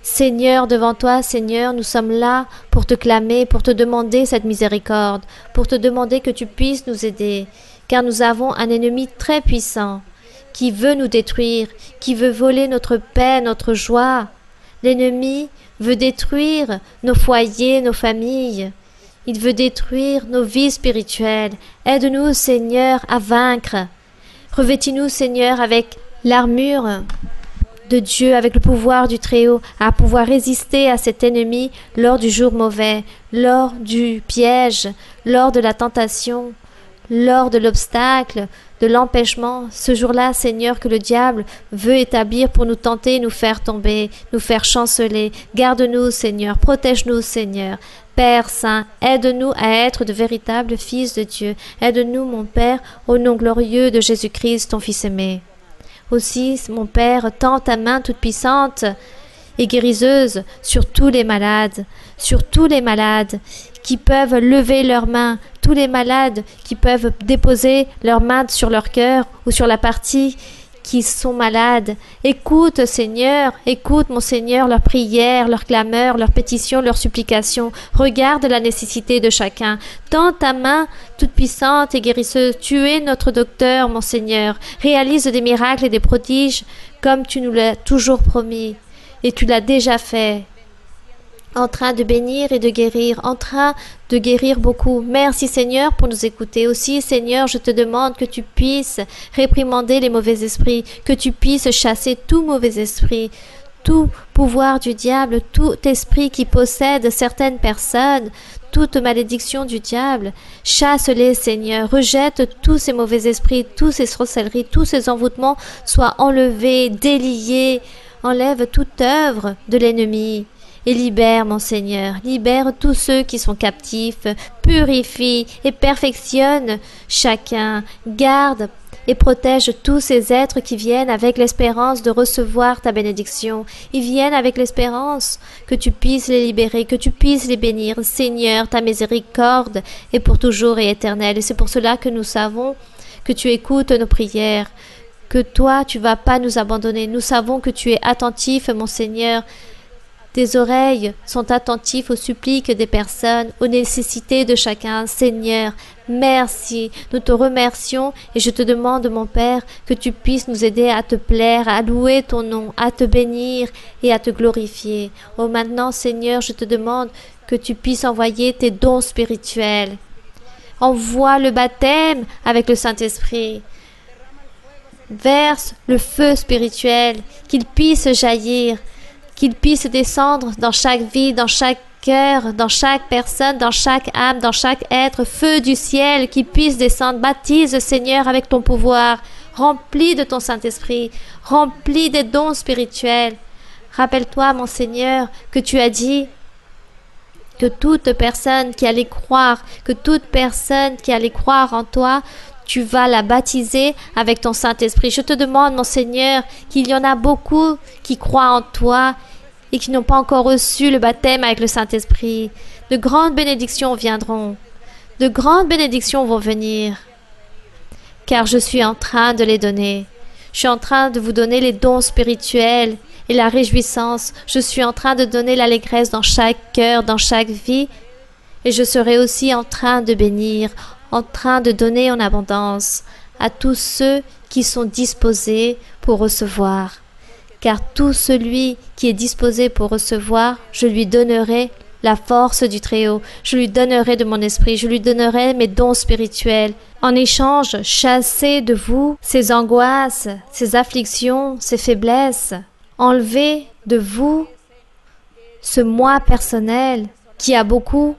Seigneur, devant toi, Seigneur, nous sommes là pour te clamer, pour te demander cette miséricorde, pour te demander que tu puisses nous aider, car nous avons un ennemi très puissant qui veut nous détruire, qui veut voler notre paix, notre joie. L'ennemi veut détruire nos foyers, nos familles. Il veut détruire nos vies spirituelles. Aide-nous, Seigneur, à vaincre. Revêtis-nous, Seigneur, avec l'armure de Dieu, avec le pouvoir du Très-Haut, à pouvoir résister à cet ennemi lors du jour mauvais, lors du piège, lors de la tentation, lors de l'obstacle, de l'empêchement, ce jour-là, Seigneur, que le diable veut établir pour nous tenter, nous faire tomber, nous faire chanceler. Garde-nous, Seigneur, protège-nous, Seigneur. Père Saint, aide-nous à être de véritables fils de Dieu. Aide-nous, mon Père, au nom glorieux de Jésus-Christ, ton Fils aimé. Aussi, mon Père, tends ta main toute puissante et guériseuse sur tous les malades qui peuvent lever leurs mains, tous les malades qui peuvent déposer leurs mains sur leur cœur ou sur la partie qui sont malades. Écoute, Seigneur, écoute, mon Seigneur, leurs prières, leurs clameurs, leurs pétitions, leurs supplications. Regarde la nécessité de chacun. Tends ta main toute puissante et guérisseuse. Tu es notre docteur, mon Seigneur. Réalise des miracles et des prodiges comme tu nous l'as toujours promis. Et tu l'as déjà fait. En train de bénir et de guérir, en train de guérir beaucoup. Merci Seigneur pour nous écouter. Aussi Seigneur, je te demande que tu puisses réprimander les mauvais esprits, que tu puisses chasser tout mauvais esprit, tout pouvoir du diable, tout esprit qui possède certaines personnes, toute malédiction du diable. Chasse-les Seigneur, rejette tous ces mauvais esprits, tous ces sorcelleries, tous ces envoûtements soient enlevés, déliés. Enlève toute œuvre de l'ennemi. Et libère, mon Seigneur, libère tous ceux qui sont captifs, purifie et perfectionne chacun, garde et protège tous ces êtres qui viennent avec l'espérance de recevoir ta bénédiction. Ils viennent avec l'espérance que tu puisses les libérer, que tu puisses les bénir. Seigneur, ta miséricorde est pour toujours et éternelle. Et c'est pour cela que nous savons que tu écoutes nos prières, que toi, tu ne vas pas nous abandonner. Nous savons que tu es attentif, mon Seigneur. Tes oreilles sont attentives aux suppliques des personnes, aux nécessités de chacun. Seigneur, merci. Nous te remercions et je te demande, mon Père, que tu puisses nous aider à te plaire, à louer ton nom, à te bénir et à te glorifier. Oh, maintenant, Seigneur, je te demande que tu puisses envoyer tes dons spirituels. Envoie le baptême avec le Saint-Esprit. Verse le feu spirituel, qu'il puisse jaillir, qu'il puisse descendre dans chaque vie, dans chaque cœur, dans chaque personne, dans chaque âme, dans chaque être, feu du ciel, qu'il puisse descendre. Baptise, Seigneur, avec ton pouvoir, rempli de ton Saint-Esprit, rempli des dons spirituels. Rappelle-toi, mon Seigneur, que tu as dit que toute personne qui allait croire, en toi, tu vas la baptiser avec ton Saint-Esprit. Je te demande, mon Seigneur, qu'il y en a beaucoup qui croient en toi et qui n'ont pas encore reçu le baptême avec le Saint-Esprit. De grandes bénédictions viendront. De grandes bénédictions vont venir. Car je suis en train de les donner. Je suis en train de vous donner les dons spirituels et la réjouissance. Je suis en train de donner l'allégresse dans chaque cœur, dans chaque vie. Et je serai aussi en train de bénir, en train de donner en abondance. à tous ceux qui sont disposés pour recevoir. Car tout celui qui est disposé pour recevoir, je lui donnerai la force du Très-Haut. Je lui donnerai de mon esprit, je lui donnerai mes dons spirituels. En échange, chassez de vous ces angoisses, ces afflictions, ces faiblesses. Enlevez de vous ce moi personnel qui a beaucoup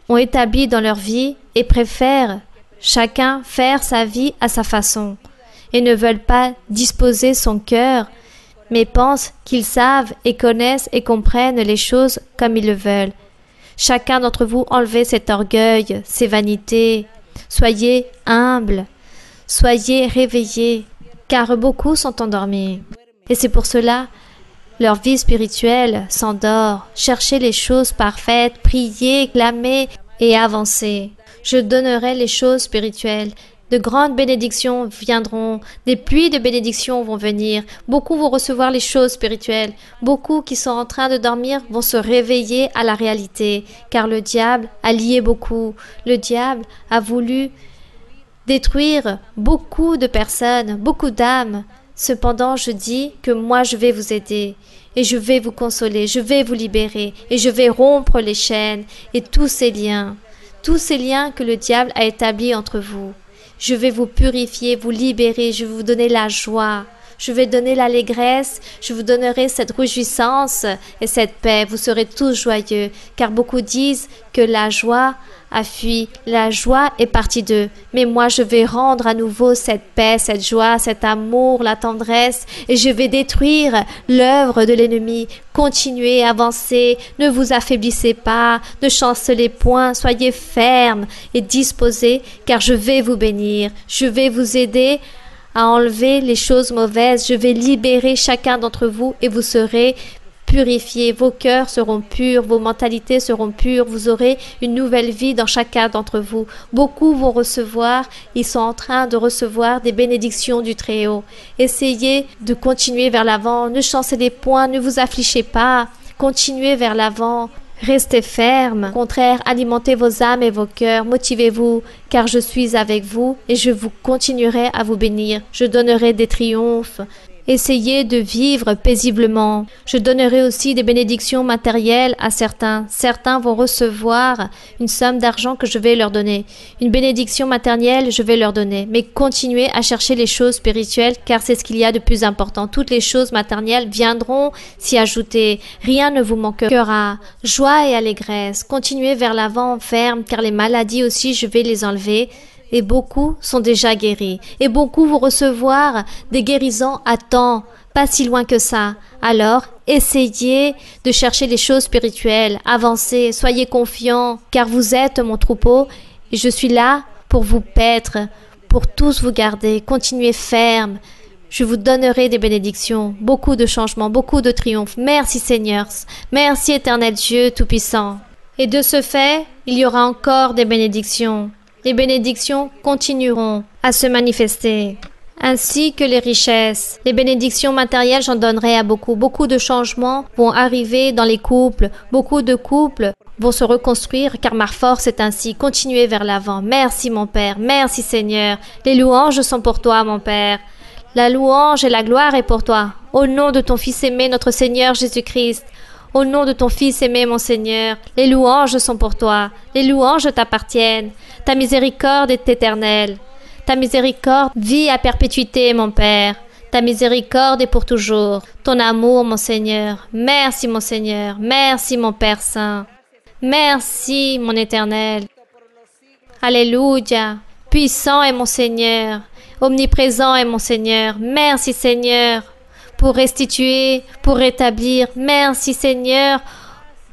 ont établi dans leur vie et préfèrent chacun faire sa vie à sa façon et ne veulent pas disposer son cœur, mais pensent qu'ils savent et connaissent et comprennent les choses comme ils le veulent. Chacun d'entre vous, enlevez cet orgueil, ces vanités. Soyez humbles, soyez réveillés, car beaucoup sont endormis. Et c'est pour cela leur vie spirituelle s'endort. Cherchez les choses parfaites, priez, clamez et avancez. Je donnerai les choses spirituelles. De grandes bénédictions viendront, des pluies de bénédictions vont venir. Beaucoup vont recevoir les choses spirituelles. Beaucoup qui sont en train de dormir vont se réveiller à la réalité, car le diable a lié beaucoup. Le diable a voulu détruire beaucoup de personnes, beaucoup d'âmes. Cependant, je dis que moi, je vais vous aider et je vais vous consoler, je vais vous libérer et je vais rompre les chaînes et tous ces liens que le diable a établis entre vous. Je vais vous purifier, vous libérer, je vais vous donner la joie, je vais donner l'allégresse, je vous donnerai cette réjouissance et cette paix. Vous serez tous joyeux, car beaucoup disent que la joie a fui, la joie est partie d'eux. Mais moi, je vais rendre à nouveau cette paix, cette joie, cet amour, la tendresse, et je vais détruire l'œuvre de l'ennemi. Continuez, avancez, ne vous affaiblissez pas, ne chancelez point, soyez fermes et disposés, car je vais vous bénir, je vais vous aider à enlever les choses mauvaises, je vais libérer chacun d'entre vous et vous serez purifiés, vos cœurs seront purs, vos mentalités seront pures, vous aurez une nouvelle vie dans chacun d'entre vous. Beaucoup vont recevoir, ils sont en train de recevoir des bénédictions du Très-Haut. Essayez de continuer vers l'avant, ne chancelez point, ne vous affligez pas, continuez vers l'avant. Restez fermes. Au contraire, alimentez vos âmes et vos cœurs. Motivez-vous, car je suis avec vous et je vous continuerai à vous bénir. Je donnerai des triomphes. Essayez de vivre paisiblement. Je donnerai aussi des bénédictions matérielles à certains. Certains vont recevoir une somme d'argent que je vais leur donner. Une bénédiction matérielle, je vais leur donner. Mais continuez à chercher les choses spirituelles, car c'est ce qu'il y a de plus important. Toutes les choses matérielles viendront s'y ajouter. Rien ne vous manquera. Joie et allégresse. Continuez vers l'avant ferme, car les maladies aussi, je vais les enlever. Et beaucoup sont déjà guéris. Et beaucoup vont recevoir des guérisons à temps, pas si loin que ça. Alors, essayez de chercher les choses spirituelles. Avancez, soyez confiants, car vous êtes mon troupeau et je suis là pour vous paître, pour tous vous garder. Continuez ferme. Je vous donnerai des bénédictions, beaucoup de changements, beaucoup de triomphes. Merci Seigneur. Merci Éternel Dieu Tout-Puissant. Et de ce fait, il y aura encore des bénédictions. Les bénédictions continueront à se manifester, ainsi que les richesses. Les bénédictions matérielles, j'en donnerai à beaucoup. Beaucoup de changements vont arriver dans les couples. Beaucoup de couples vont se reconstruire, car ma force est ainsi. Continuez vers l'avant. Merci mon Père, merci Seigneur. Les louanges sont pour toi, mon Père. La louange et la gloire est pour toi. Au nom de ton Fils aimé, notre Seigneur Jésus-Christ. Au nom de ton Fils aimé, mon Seigneur, les louanges sont pour toi. Les louanges t'appartiennent. Ta miséricorde est éternelle. Ta miséricorde vit à perpétuité, mon Père. Ta miséricorde est pour toujours. Ton amour, mon Seigneur. Merci, mon Seigneur. Merci, mon Père Saint. Merci, mon Éternel. Alléluia. Puissant est mon Seigneur. Omniprésent est mon Seigneur. Merci, Seigneur, pour restituer, pour rétablir. Merci Seigneur,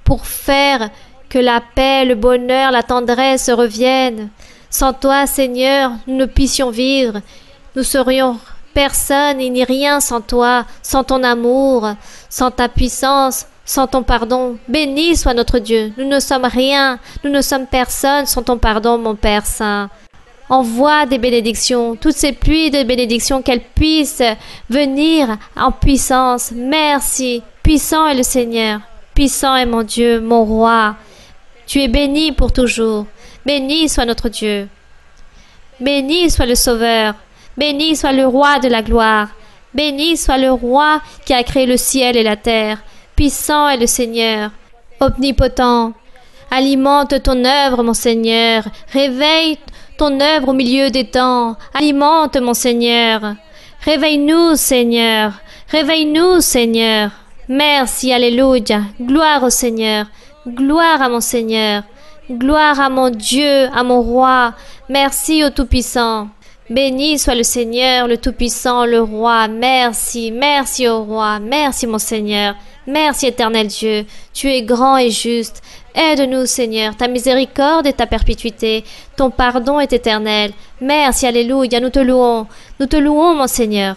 pour faire que la paix, le bonheur, la tendresse reviennent. Sans toi, Seigneur, nous ne puissions vivre. Nous serions personne et ni rien sans toi, sans ton amour, sans ta puissance, sans ton pardon. Béni soit notre Dieu. Nous ne sommes rien, nous ne sommes personne sans ton pardon, mon Père Saint. Envoie des bénédictions, toutes ces pluies de bénédictions, qu'elles puissent venir en puissance. Merci. Puissant est le Seigneur. Puissant est mon Dieu, mon roi. Tu es béni pour toujours. Béni soit notre Dieu. Béni soit le Sauveur. Béni soit le Roi de la gloire. Béni soit le Roi qui a créé le ciel et la terre. Puissant est le Seigneur, omnipotent. Alimente ton œuvre, mon Seigneur. Réveille ton œuvre au milieu des temps. Alimente, mon Seigneur. Réveille-nous, Seigneur. Réveille-nous, Seigneur. Merci, alléluia. Gloire au Seigneur. Gloire à mon Seigneur. Gloire à mon Dieu, à mon Roi. Merci au Tout-Puissant. Béni soit le Seigneur, le Tout-Puissant, le Roi. Merci, merci au Roi. Merci, mon Seigneur. Merci, éternel Dieu. Tu es grand et juste. Aide-nous, Seigneur. Ta miséricorde est ta perpétuité. Ton pardon est éternel. Merci, alléluia. Nous te louons. Nous te louons, mon Seigneur.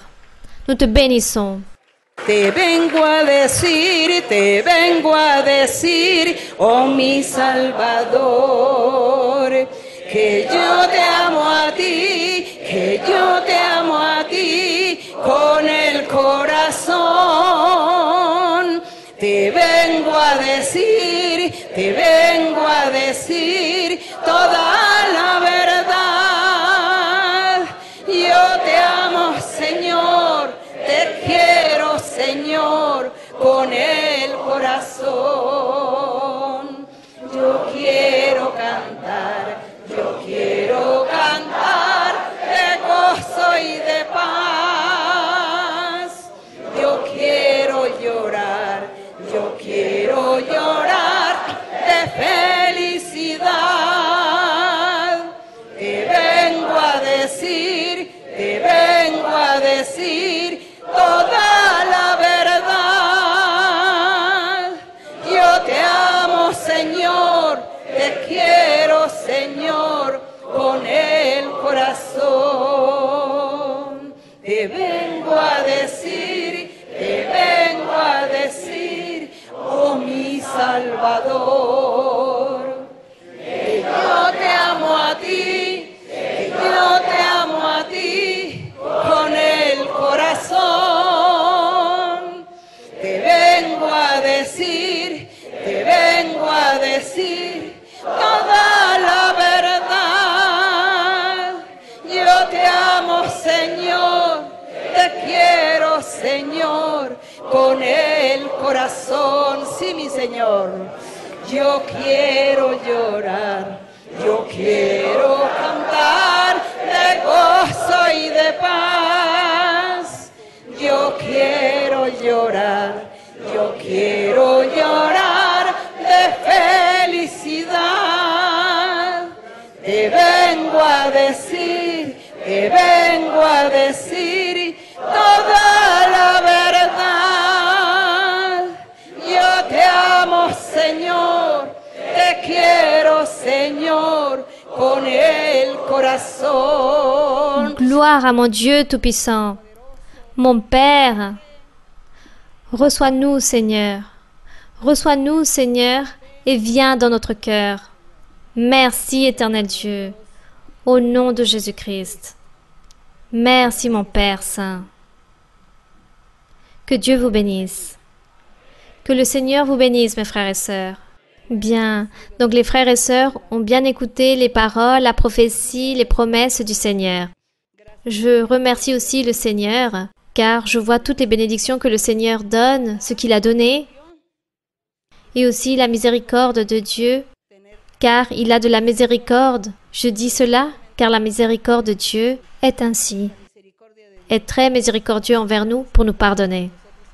Nous te bénissons. Te vengo a decir, oh mi Salvador, que yo te amo a ti, que yo te amo a ti con el corazón. Te vengo a decir toda la verdad. Yo te amo, Señor, te quiero, Señor, con el corazón. Yo quiero cantar de gozo y de paz. Yo quiero llorar de felicidad. Te vengo a decir toda la verdad. Yo te amo, Señor, te quiero, Señor, con el corazón. Te vengo a decir, oh mi Salvador, que yo te amo a ti, con el corazón. Te vengo a decir toda la verdad. Yo te amo, Señor, te quiero, Señor, con el corazón. Sí, mi Señor. Yo quiero llorar, yo quiero cantar de gozo y de paz. Yo quiero llorar de felicidad. Te vengo a decir toda la verdad. Yo te amo, Señor, te quiero, Señor, con el corazón. Gloire à mon Dieu Tout-Puissant. Mon Père, reçois-nous, Seigneur. Reçois-nous, Seigneur, et viens dans notre cœur. Merci, éternel Dieu, au nom de Jésus-Christ. Merci, mon Père Saint. Que Dieu vous bénisse. Que le Seigneur vous bénisse, mes frères et sœurs. Bien, donc les frères et sœurs ont bien écouté les paroles, la prophétie, les promesses du Seigneur. Je remercie aussi le Seigneur, car je vois toutes les bénédictions que le Seigneur donne, ce qu'il a donné, et aussi la miséricorde de Dieu, car il a de la miséricorde. Je dis cela, car la miséricorde de Dieu est ainsi, est très miséricordieux envers nous pour nous pardonner.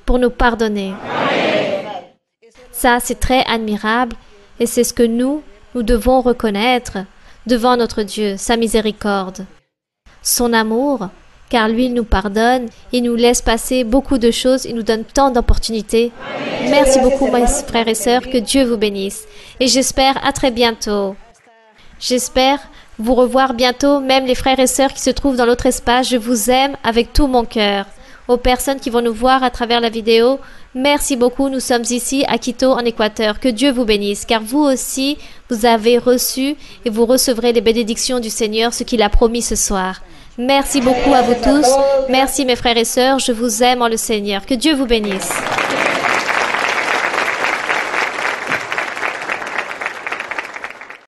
Pour nous pardonner. Ça, c'est très admirable et c'est ce que nous devons reconnaître devant notre Dieu, sa miséricorde, son amour, car lui, il nous pardonne, il nous laisse passer beaucoup de choses, il nous donne tant d'opportunités. Merci beaucoup, mes frères et sœurs, que Dieu vous bénisse. Et j'espère à très bientôt. J'espère vous revoir bientôt, même les frères et sœurs qui se trouvent dans l'autre espace. Je vous aime avec tout mon cœur. Aux personnes qui vont nous voir à travers la vidéo, merci beaucoup. Nous sommes ici à Quito, en Équateur. Que Dieu vous bénisse, car vous aussi, vous avez reçu et vous recevrez les bénédictions du Seigneur, ce qu'il a promis ce soir. Merci beaucoup à vous tous. Merci mes frères et sœurs. Je vous aime en le Seigneur. Que Dieu vous bénisse.